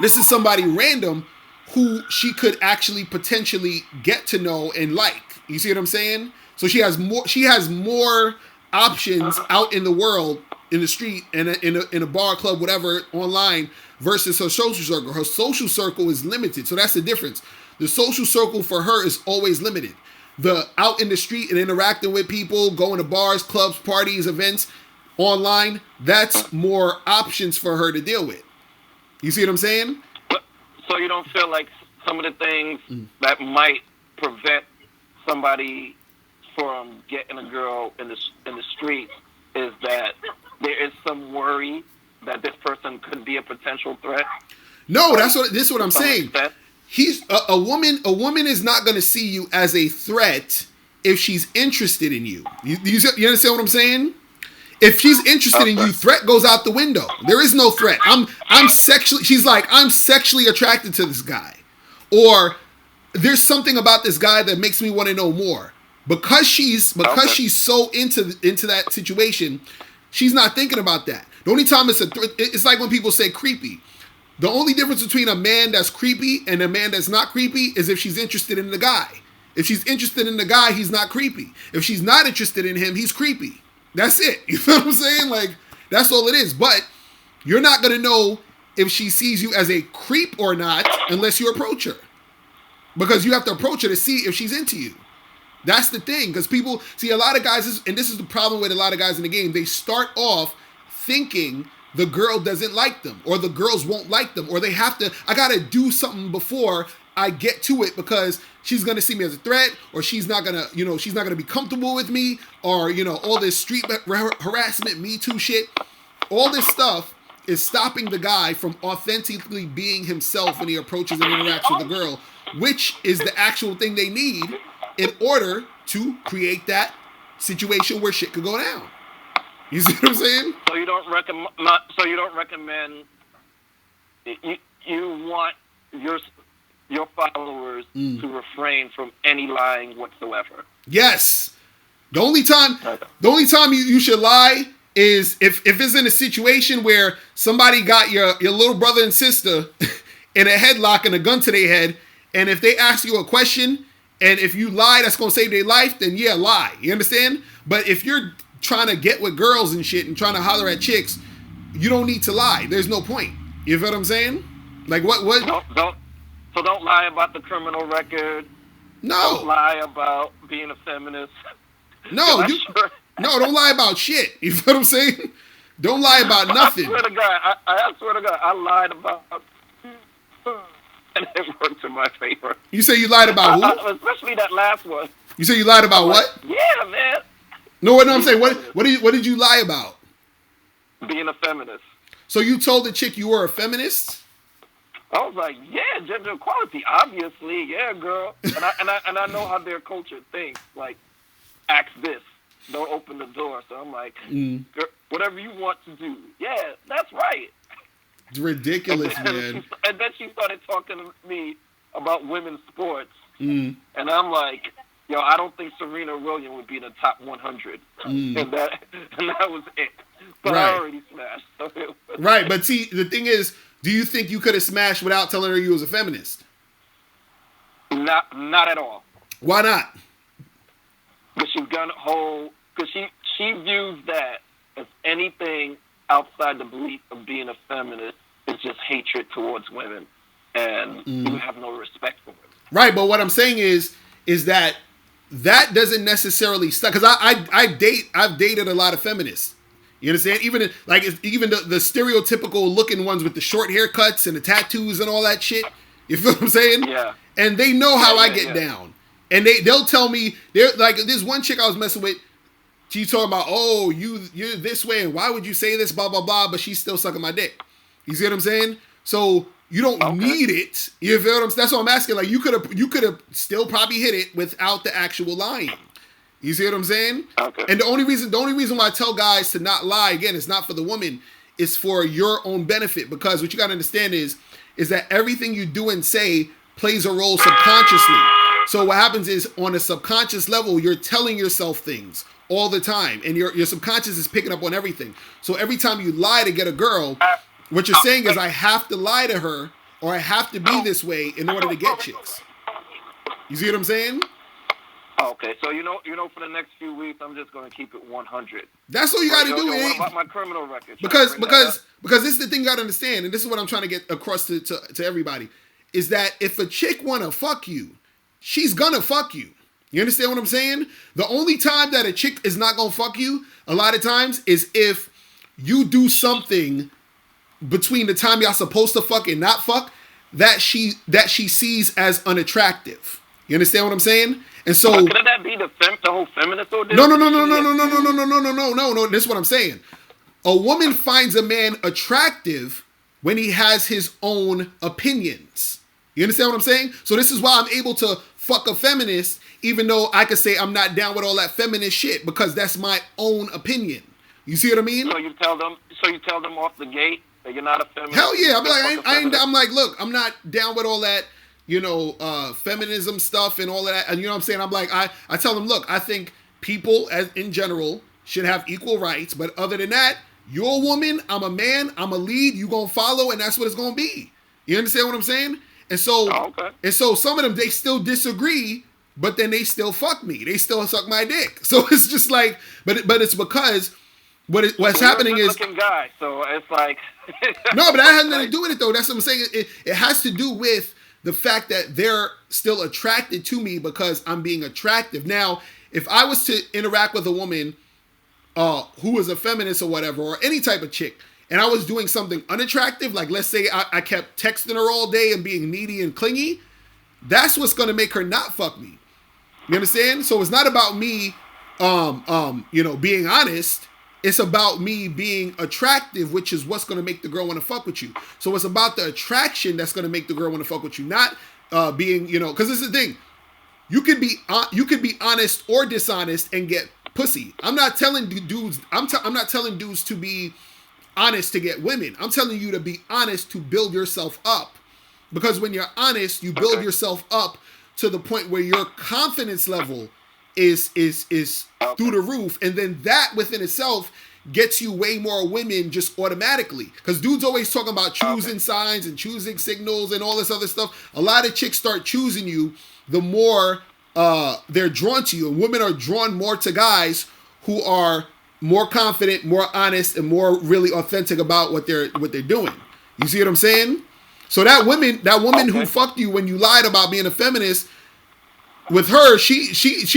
This is somebody random who she could actually potentially get to know and like. You see what I'm saying? So she has more options out in the world, in the street, and in a bar, club, whatever, online, versus her social circle. Her social circle is limited. So that's the difference. The social circle for her is always limited. The out in the street and interacting with people, going to bars, clubs, parties, events, online, that's more options for her to deal with. You see what I'm saying? So you don't feel like some of the things that might prevent somebody from getting a girl in the streets is that there is some worry that this person could be a potential threat? No, this is what I'm saying. Extent? He's a woman. A woman is not going to see you as a threat if she's interested in you. You understand what I'm saying? If she's interested in you, threat goes out the window. There is no threat. She's like, I'm sexually attracted to this guy. Or there's something about this guy that makes me want to know more. Because she's so into that situation, she's not thinking about that. The only time it's like when people say creepy. The only difference between a man that's creepy and a man that's not creepy is if she's interested in the guy. If she's interested in the guy, he's not creepy. If she's not interested in him, he's creepy. That's it. You know what I'm saying? Like, that's all it is. But you're not going to know if she sees you as a creep or not unless you approach her. Because you have to approach her to see if she's into you. That's the thing. Because people, see, a lot of guys, and this is the problem with a lot of guys in the game, they start off thinking the girl doesn't like them, or the girls won't like them, or they have to, I got to do something before I get to it because she's going to see me as a threat, or she's not going to be comfortable with me, or, all this street harassment, Me Too shit. All this stuff is stopping the guy from authentically being himself when he approaches and interacts with the girl, which is the actual thing they need in order to create that situation where shit could go down. You see what I'm saying? So you don't recommend. You want your followers to refrain from any lying whatsoever. Yes. The only time you should lie is if it's in a situation where somebody got your little brother and sister in a headlock and a gun to their head, and if they ask you a question, and if you lie, that's going to save their life, then yeah, lie. You understand? But if you're trying to get with girls and shit and trying to holler at chicks, you don't need to lie. There's no point. You feel what I'm saying? Like what? Don't lie about the criminal record. No. Don't lie about being a feminist. No, don't lie about shit. You feel what I'm saying? Don't lie about nothing. I swear to God, I lied about, and it worked in my favor. You say you lied about who? Especially that last one. You say you lied about what? Yeah, man. No, I'm saying, what did you lie about? Being a feminist. So you told the chick you were a feminist? I was like, yeah, gender equality, obviously, yeah, girl. And I know how their culture thinks. Like, ask this, don't open the door. So I'm like, girl, whatever you want to do, yeah, that's right. It's ridiculous, man. And then she started talking to me about women's sports, and I'm like, yo, I don't think Serena Williams would be in the top 100, and that was it. But I already smashed. So right, but see, the thing is, do you think you could have smashed without telling her you was a feminist? Not at all. Why not? Because she views that as anything outside the belief of being a feminist is just hatred towards women, and you have no respect for women. Right, but what I'm saying is that doesn't necessarily stop, because I've dated a lot of feminists. You understand? Even the stereotypical looking ones with the short haircuts and the tattoos and all that shit. You feel what I'm saying? Yeah. And they know how I get down. And they'll tell me, they're like, there's one chick I was messing with. She's talking about, oh, you're this way, and why would you say this, blah, blah, blah, but she's still sucking my dick. You see what I'm saying? So you don't need it. You feel what I'm saying? That's what I'm asking. Like, you could have still probably hit it without the actual lying. You see what I'm saying? Okay. And the only reason why I tell guys to not lie, again, it's not for the woman, it's for your own benefit. Because what you got to understand is that everything you do and say plays a role subconsciously. So what happens is, on a subconscious level, you're telling yourself things all the time, and your subconscious is picking up on everything. So every time you lie to get a girl, what you're saying is, I have to lie to her, or I have to be this way in order to get chicks. You see what I'm saying? Okay, so you know, for the next few weeks, I'm just going to keep it 100. That's all you got to do. What about my criminal record? Because this is the thing you got to understand, and this is what I'm trying to get across to everybody, is that if a chick want to fuck you, she's gonna fuck you. You understand what I'm saying? The only time that a chick is not gonna fuck you, a lot of times, is if you do something between the time y'all supposed to fuck and not fuck that she sees as unattractive. You understand what I'm saying? And so, but could that be the whole feminist order? No. This is what I'm saying. A woman finds a man attractive when he has his own opinions. You understand what I'm saying? So this is why I'm able to fuck a feminist, even though I could say I'm not down with all that feminist shit, because that's my own opinion. You see what I mean? So you tell them off the gate that you're not a feminist. Hell yeah! I'm like, look, I'm not down with all that, feminism stuff and all of that. And you know what I'm saying? I'm like, I tell them, look, I think people in general should have equal rights, but other than that, you're a woman, I'm a man, I'm a lead, you gonna follow, and that's what it's gonna be. You understand what I'm saying? And so, some of them, they still disagree, but then they still fuck me. They still suck my dick. So it's just like, but it's because what's happening is, guy, so it's like no, but that has nothing to do with it though. That's what I'm saying. It has to do with the fact that they're still attracted to me because I'm being attractive. Now, if I was to interact with a woman who is a feminist or whatever, or any type of chick, and I was doing something unattractive, like let's say I kept texting her all day and being needy and clingy, that's what's going to make her not fuck me. You understand? So it's not about me, being honest. It's about me being attractive, which is what's going to make the girl want to fuck with you. So it's about the attraction that's going to make the girl want to fuck with you, not being, because this is the thing. You could be honest or dishonest and get pussy. I'm not telling dudes. I'm not telling dudes to be honest to get women. I'm telling you to be honest to build yourself up, because when you're honest, you build yourself up to the point where your confidence level is through the roof, and then that within itself gets you way more women just automatically. Because dudes always talking about choosing signs and choosing signals and all this other stuff. A lot of chicks start choosing you the more they're drawn to you, and women are drawn more to guys who are more confident, more honest, and more really authentic about what they're doing. You see what I'm saying? So that woman who fucked you when you lied about being a feminist, with her, she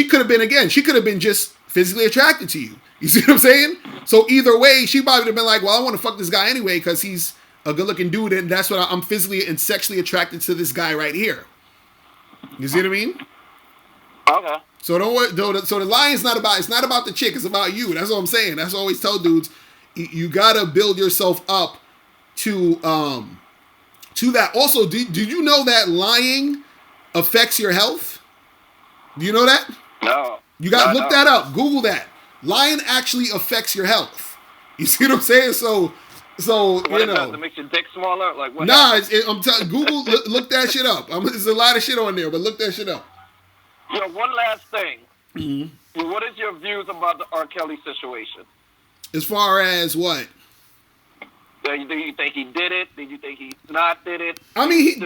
could have been, she could have been just physically attracted to you. You see what I'm saying? So either way, she probably would have been like, well, I want to fuck this guy anyway because he's a good looking dude, and that's what I'm physically and sexually attracted to this guy right here. You see what I mean? Okay. So don't worry. So the lying's not about the chick. It's about you. That's what I'm saying. That's what I always tell dudes. You gotta build yourself up to that. Also, did you know that lying affects your health? Do you know that? No. You got to look that up. Google that. Lying actually affects your health. You see what I'm saying? So what you know. To make your dick smaller? Like what? Nah, I'm telling Google. Look that shit up. There's a lot of shit on there, but look that shit up. One last thing. Mm-hmm. What is your views about the R. Kelly situation? As far as what? Do you think he did it? Did you think he not did it? I mean,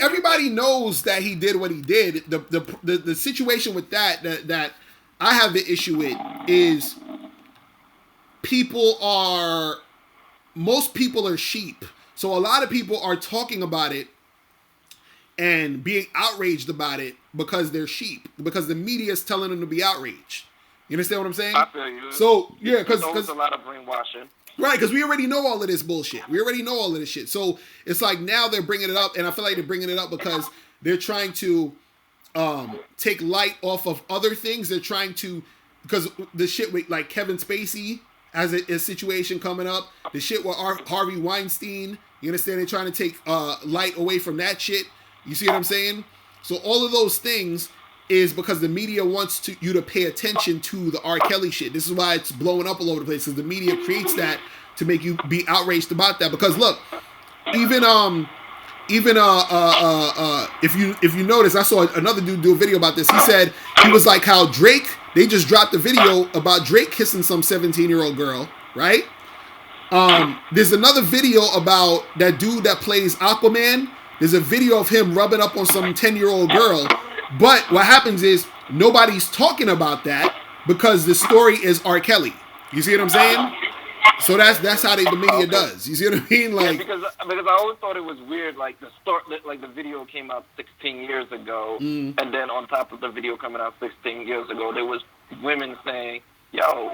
everybody knows that he did what he did. The situation with that I have the issue with is most people are sheep. So a lot of people are talking about it and being outraged about it because they're sheep, because the media is telling them to be outraged. You understand what I'm saying? I feel you. So yeah, because a lot of brainwashing. Right, because we already know all of this bullshit. We already know all of this shit. So it's like now they're bringing it up, and I feel like they're bringing it up because they're trying to take light off of other things. They're trying to, because the shit with like Kevin Spacey has a situation coming up. The shit with Harvey Weinstein. You understand? They're trying to take light away from that shit. You see what I'm saying? So all of those things is because the media wants you to pay attention to the R. Kelly shit. This is why it's blowing up all over the place, because the media creates that to make you be outraged about that. Because look, even if you notice, I saw another dude do a video about this. He said he was like how Drake, they just dropped a video about Drake kissing some 17-year-old girl, right? There's another video about that dude that plays Aquaman. There's a video of him rubbing up on some 10-year-old girl. But what happens is nobody's talking about that because the story is R. Kelly. You see what I'm saying? So that's how the media does. You see what I mean? Like, yeah, because I always thought it was weird. Like the video came out 16 years ago, and then on top of the video coming out 16 years ago, there was women saying, "Yo,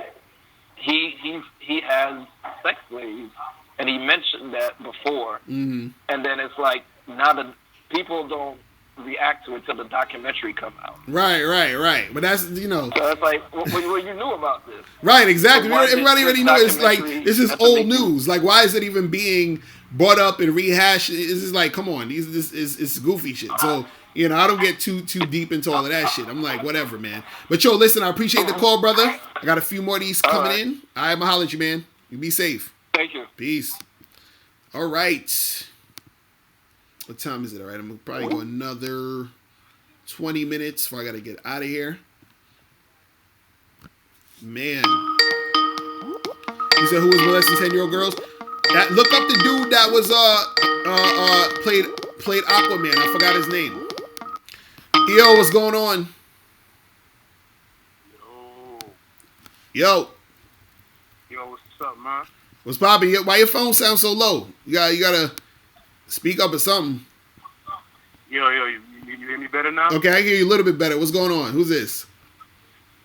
he has sex slaves," and he mentioned that before. And then it's like now the people don't react to it till the documentary come out. Right. But that's, So it's like, well, you knew about this. Right, exactly. So Everybody already knew. It's like, this is old news. Like, why is it even being brought up and rehashed? It's just like, come on, it's goofy shit. So, I don't get too deep into all of that shit. I'm like, whatever, man. But yo, listen, I appreciate the call, brother. I got a few more of these coming in. I'm gonna holler at you, man. You be safe. Thank you. Peace. All right. What time is it? All right, I'm gonna probably go another 20 minutes before I gotta get out of here. Man. He said, who was molesting 10-year-old girls? Look up the dude that was played Aquaman. I forgot his name. Yo, what's going on? Yo, what's up, man? What's poppin'? Why your phone sound so low? You gotta speak up or something. Yo, you hear me better now? Okay, I hear you a little bit better. What's going on? Who's this?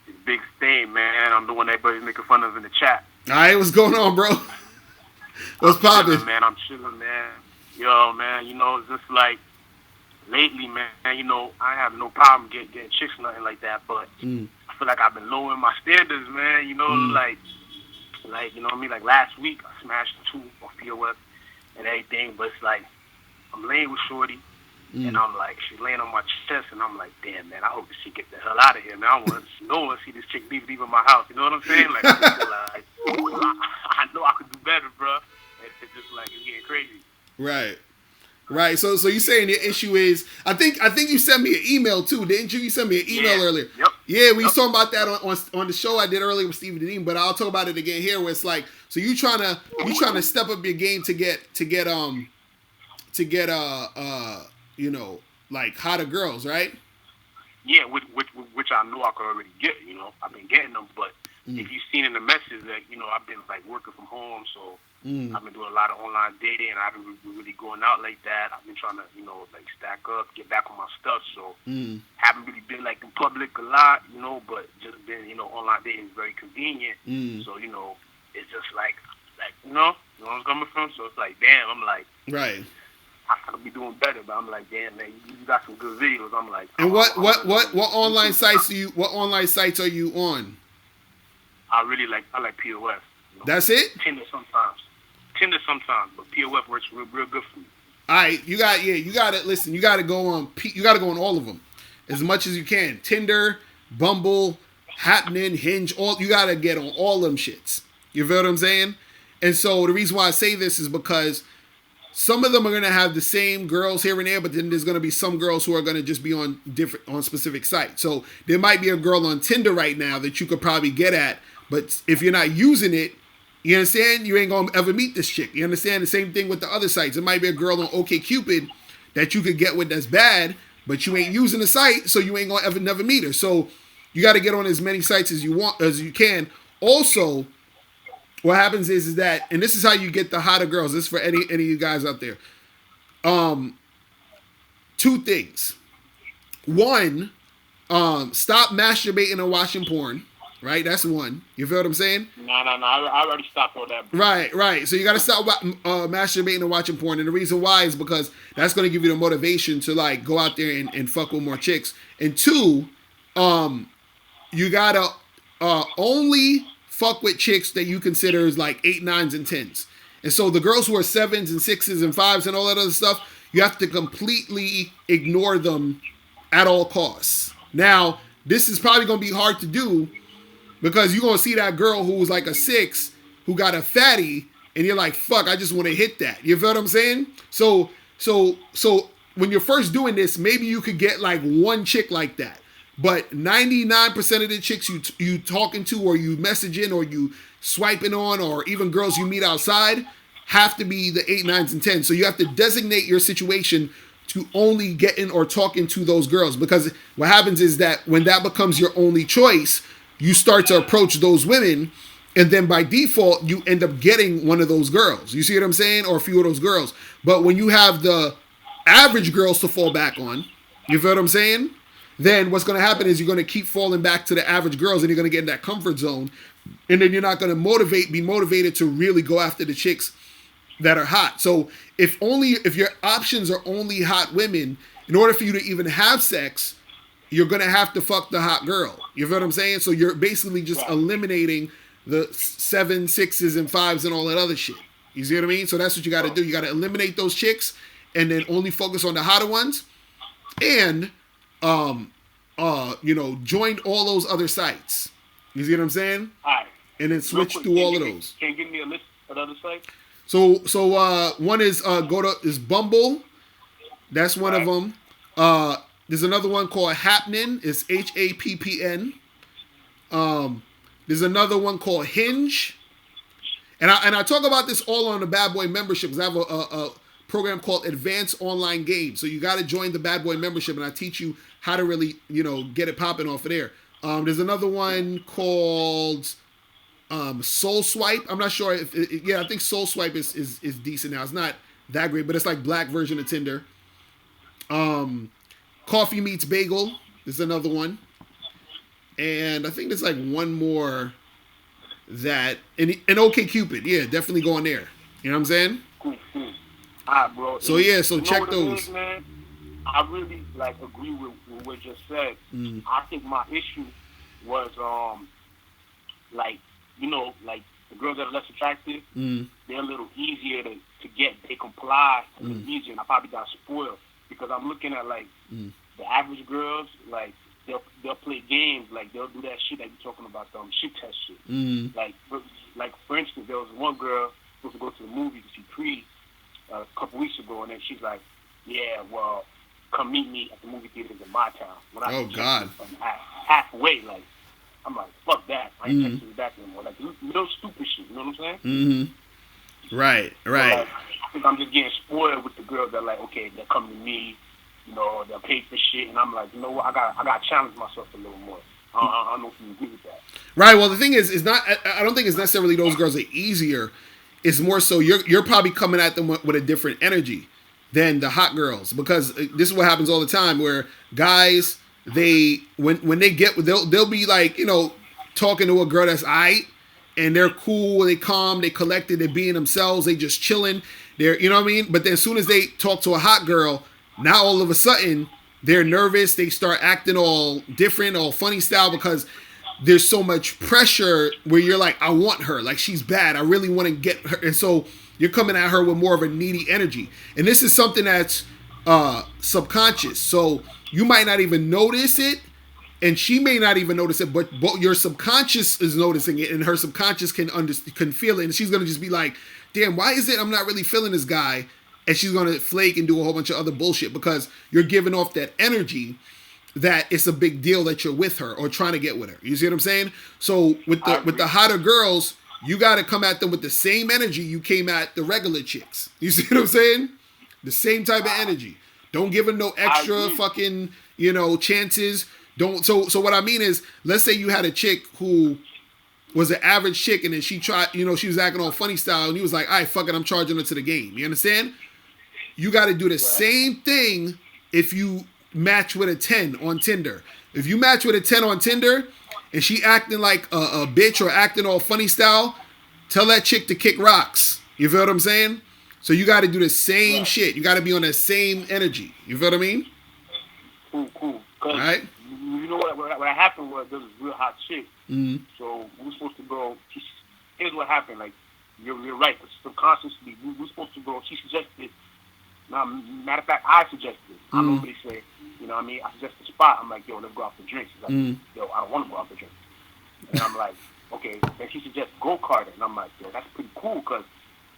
It's Big Stain, man. I'm the one everybody's making fun of in the chat. All right, what's going on, bro? What's poppin'? I'm chilling, man. Yo, man, it's just like lately, man, I have no problem getting chicks, nothing like that, but I feel like I've been lowering my standards, man, like, you know what I mean? Like last week, I smashed 2 on POF and everything, but it's like, I'm laying with Shorty, and I'm like, she's laying on my chest, and I'm like, damn, man, I hope that she get the hell out of here, man. I want to see this chick leaving my house, you know what I'm saying? Like, I know I could do better, bro. It's just like, it's getting crazy. Right. So you saying your issue is, I think you sent me an email too, didn't you? You sent me an email earlier. Yep. Yeah, we was talking about that on the show I did earlier with Steve Dean, but I'll talk about it again here, where it's like, so you trying to step up your game to get like hotter girls, right? Yeah, which I know I could already get. I've been getting them, but if you've seen in the message that I've been like working from home, so I've been doing a lot of online dating, and I haven't been really going out like that. I've been trying to like stack up, get back on my stuff, so haven't really been like in public a lot, but just been online dating is very convenient. So it's just like where I'm coming from. So it's like, damn, I'm like, right. I could be doing better, but I'm like, damn, man, you got some good videos. I'm like, and what online sites are you on? I like POF. That's it? Tinder sometimes, but POF works real good for me. All right, you gotta go on all of them as much as you can. Tinder, Bumble, Happening, Hinge, you gotta get on all them shits. You feel what I'm saying? And so the reason why I say this is because some of them are gonna have the same girls here and there, but then there's gonna be some girls who are gonna just be on specific sites. So there might be a girl on Tinder right now that you could probably get at, but if you're not using it, You understand? You ain't gonna ever meet this chick. You understand? The same thing with the other sites. It might be a girl on OkCupid that you could get with that's bad, but you ain't using the site, so you ain't gonna ever never meet her. So you got to get on as many sites as you can. Also, what happens is that, and this is how you get the hotter girls. This is for any of you guys out there. Two things. One, stop masturbating and watching porn. Right, that's one. You feel what I'm saying? No. I already stopped all that. Right. So you got to stop masturbating and watching porn. And the reason why is because that's going to give you the motivation to like go out there and fuck with more chicks. And two, you got to only fuck with chicks that you consider as like 8, 9s, and 10s. And so the girls who are 7s and 6s and 5s and all that other stuff, you have to completely ignore them at all costs. Now, this is probably going to be hard to do, because you're going to see that girl who was like a 6 who got a fatty, and you're like, fuck, I just want to hit that. You feel what I'm saying? So when you're first doing this, maybe you could get like one chick like that. But 99% of the chicks you talking to, or you messaging, or you swiping on, or even girls you meet outside, have to be the 8, 9s, and 10s. So you have to designate your situation to only getting or talking to those girls. Because what happens is that when that becomes your only choice, you start to approach those women, and then by default, you end up getting one of those girls. You see what I'm saying? Or a few of those girls. But when you have the average girls to fall back on, you feel what I'm saying? Then what's going to happen is you're going to keep falling back to the average girls, and you're going to get in that comfort zone. And then you're not going to be motivated to really go after the chicks that are hot. So if your options are only hot women, in order for you to even have sex, you're going to have to fuck the hot girl. You feel what I'm saying? So you're basically just eliminating the 7, 6s, and 5s and all that other shit. You see what I mean? So that's what you got to do. You got to eliminate those chicks and then only focus on the hotter ones. And, join all those other sites. You see what I'm saying? All right. And then switch through all of those. Can you give me a list of other sites? So one is is Bumble. That's one of them. There's another one called Happn. It's HAPPN. There's another one called Hinge. And I talk about this all on the Bad Boy membership, because I have a program called Advanced Online Games. So you got to join the Bad Boy membership, and I teach you how to really, get it popping off of there. There's another one called Soul Swipe. I'm not sure if I think Soul Swipe is decent now. It's not that great, but it's like black version of Tinder. Coffee Meets Bagel is another one. And I think there's like one more that and OkCupid. Yeah, definitely go on there. You know what I'm saying? Cool. All right, bro. So check those. Is, man? I really agree with what you just said. I think my issue was the girls that are less attractive, they're a little easier to get. They comply a little easier, and I probably got spoiled because I'm looking at the average girls, they'll play games, they'll do that shit that you're talking about, shit test shit. For instance, there was one girl supposed to go to the movie to see Creed a couple weeks ago, and then she's like, "Yeah, well, come meet me at the movie theaters in my town." When I God! Halfway, I'm like, "Fuck that! I ain't texting you back anymore." Little stupid shit. You know what I'm saying? Right. So, I think I'm just getting spoiled with the girls that okay, they'll come to me, they'll pay for shit, and I'm like, you know what? I got to challenge myself a little more. I don't know if you agree with that. Right. Well, the thing is not. I don't think it's necessarily those girls are easier. It's more so you're probably coming at them with a different energy than the hot girls, because this is what happens all the time where guys when they get they'll be talking to a girl that's aight, and they're cool, they calm, they collected, they're being themselves, they just chilling, they're what I mean. But then as soon as they talk to a hot girl, now all of a sudden they're nervous, they start acting all different, all funny style, because there's so much pressure where you're like, I want her, she's bad, I really want to get her, and so you're coming at her with more of a needy energy. And this is something that's subconscious, so you might not even notice it, and she may not even notice it, but your subconscious is noticing it, and her subconscious can feel it, and she's gonna just be like, damn, why is it I'm not really feeling this guy? And she's gonna flake and do a whole bunch of other bullshit, because you're giving off that energy that it's a big deal that you're with her or trying to get with her. You see what I'm saying? So with the hotter girls, you got to come at them with the same energy you came at the regular chicks. You see what I'm saying? The same type of energy. Don't give them no extra fucking, chances. Don't. So what I mean is, let's say you had a chick who was an average chick, and then she tried, she was acting all funny style, and he was like, all right, fuck it, I'm charging her to the game. You understand? You got to do the same thing if you match with a 10 on Tinder. If you match with a 10 on Tinder, and she acting like a bitch or acting all funny style, tell that chick to kick rocks. You feel what I'm saying? So you got to do the same shit. You got to be on that same energy. You feel what I mean? Cool. All right. You know what happened was there was a real hot chick. Mm-hmm. So we were supposed to go. Here's what happened. Like you're right. Subconsciously, we were supposed to go. She suggested. Now, matter of fact, I suggested. I normally say, you know what I mean? I suggest the spot. I'm like, yo, let's go out for drinks. She's like, yo, I don't want to go out for drinks. And I'm like, okay. Then she suggests go-karting. And I'm like, yo, that's pretty cool because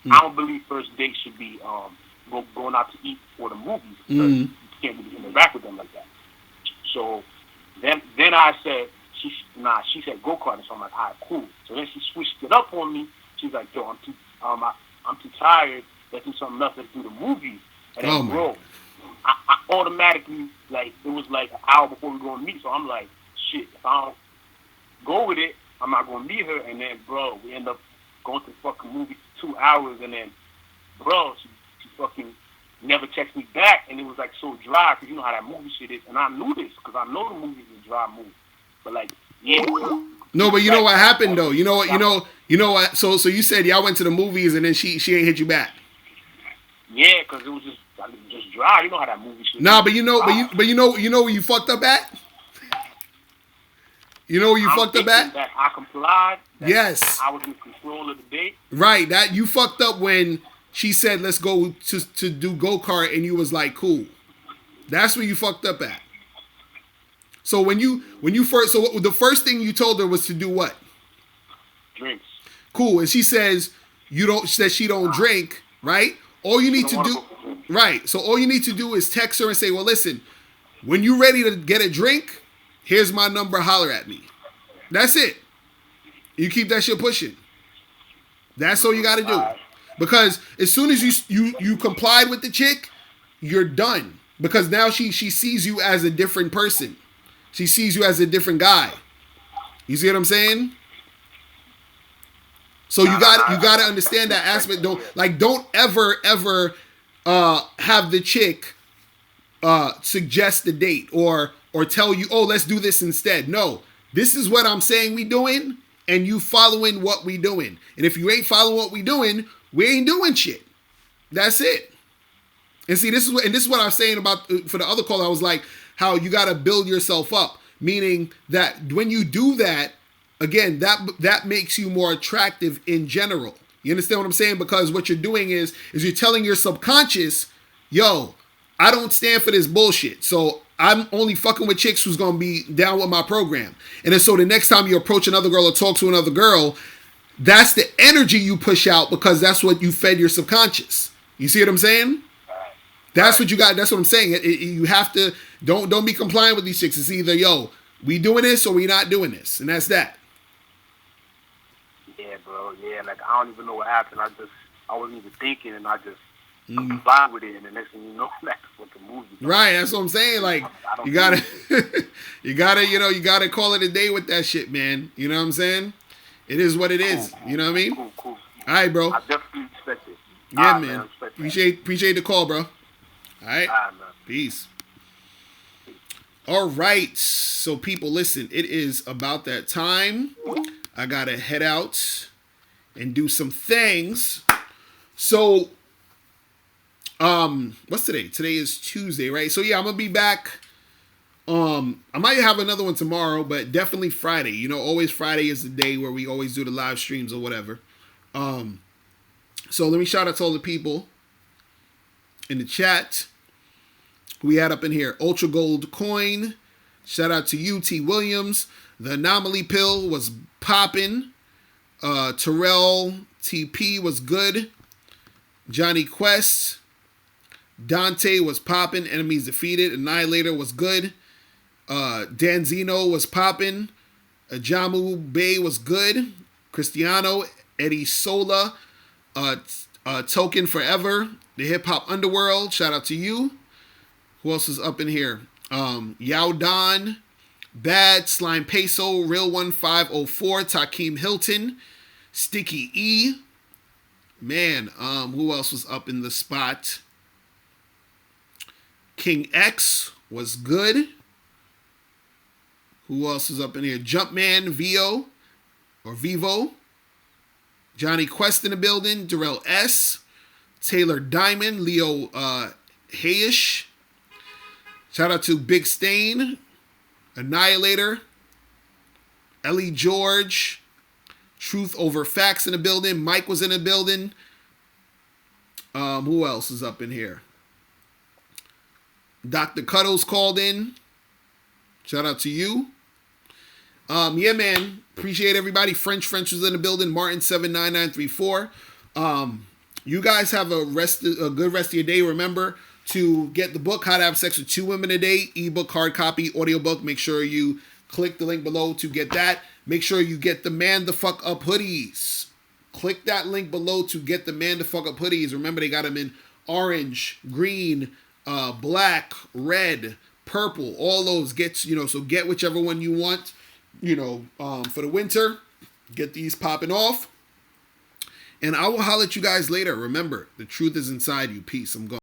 I don't believe first dates should be going out to eat or the movies because you can't really interact with them like that. So then I said, she said go-karting. So I'm like, all right, cool. So then she switched it up on me. She's like, yo, I'm too tired. Let's do something else. Let's do the movies. And then, bro, I automatically, like, it was like an hour before we were going to meet. So I'm like, shit, if I don't go with it, I'm not going to meet her. And then, bro, we end up going to the fucking movie for 2 hours. And then, bro, she fucking never texted me back. And it was, like, so dry because you know how that movie shit is. And I knew this because I know the movie is a dry movie. But, like, yeah. No, but you know what happened, though? You know what? So you said y'all went to the movies and then she ain't hit you back. Yeah, because it was just dry. You know how that movie shit. Nah, but you know where you fucked up at? You know where you fucked up at? That I complied. Yes. I was in control of the date. Right. That you fucked up when she said let's go to do go-kart and you was like cool. That's where you fucked up at. So when you first the first thing you told her was to do what? Drinks. Cool. And she says she don't drink, right? All you need to do, right? So all you need to do is text her and say, well, listen, when you're ready to get a drink, here's my number, holler at me. That's it. You keep that shit pushing. That's all you got to do. Because as soon as you complied with the chick, you're done. Because now she sees you as a different person. She sees you as a different guy. You see what I'm saying? So you got to understand that aspect. Don't ever have the chick suggest the date or tell you, oh, let's do this instead. No, this is what I'm saying we doing, and you following what we doing. And if you ain't following what we doing, we ain't doing shit. That's it. And see, this is what I was saying about for the other call. I was like, how you got to build yourself up, meaning that when you do that. Again, that makes you more attractive in general. You understand what I'm saying? Because what you're doing is you're telling your subconscious, yo, I don't stand for this bullshit. So I'm only fucking with chicks who's going to be down with my program. And then so the next time you approach another girl or talk to another girl, that's the energy you push out because that's what you fed your subconscious. You see what I'm saying? That's what you got. That's what I'm saying. You have to, don't be compliant with these chicks. It's either, yo, we doing this or we not doing this. And that's that. Yeah, bro. Yeah, like I don't even know what happened. I wasn't even thinking, and I just complied with it, and the next thing you know, that's what the movie. Right, that's what I'm saying. Like you gotta, you gotta call it a day with that shit, man. You know what I'm saying? It is what it is. Cool. You know what I mean? Cool. All right, bro. I definitely respect it. Yeah, man. Appreciate the call, bro. All right. Man. Peace. All right. So people, listen. It is about that time. I gotta head out and do some things. So, what's today? Today is Tuesday, right? So yeah, I'm gonna be back. I might have another one tomorrow, but definitely Friday. You know, always Friday is the day where we always do the live streams or whatever. So let me shout out to all the people in the chat. We had up in here Ultra Gold Coin. Shout out to you, T. Williams. The Anomaly Pill was popping. Terrell TP was good. Johnny Quest. Dante was popping. Enemies Defeated. Annihilator was good. Danzino was popping. Ajamu Bay was good. Cristiano Eddie Sola, Token Forever, the Hip Hop Underworld. Shout out to you. Who else is up in here? Yao Don, Bad, Slime Peso, Real 1504, Takeem Hilton, Sticky E. Man, who else was up in the spot? King X was good. Who else is up in here? Jumpman, Vivo. Johnny Quest in the building. Darrell S. Taylor Diamond. Leo Hayish. Shout out to Big Stain. Annihilator. Ellie George. Truth Over Facts in the building. Mike was in the building. Who else is up in here? Dr. Cuddles called in. Shout out to you. Yeah, man. Appreciate everybody. French was in the building. Martin 79934. You guys have a good rest of your day. Remember to get the book, How to Have Sex with Two Women a Day, ebook, hard copy, audiobook. Make sure you click the link below to get that. Make sure you get the Man the Fuck Up hoodies. Click that link below to get the Man the Fuck Up hoodies. Remember, they got them in orange, green, black, red, purple. All those so get whichever one you want. For the winter, get these popping off. And I will holler at you guys later. Remember, the truth is inside you. Peace. I'm gone.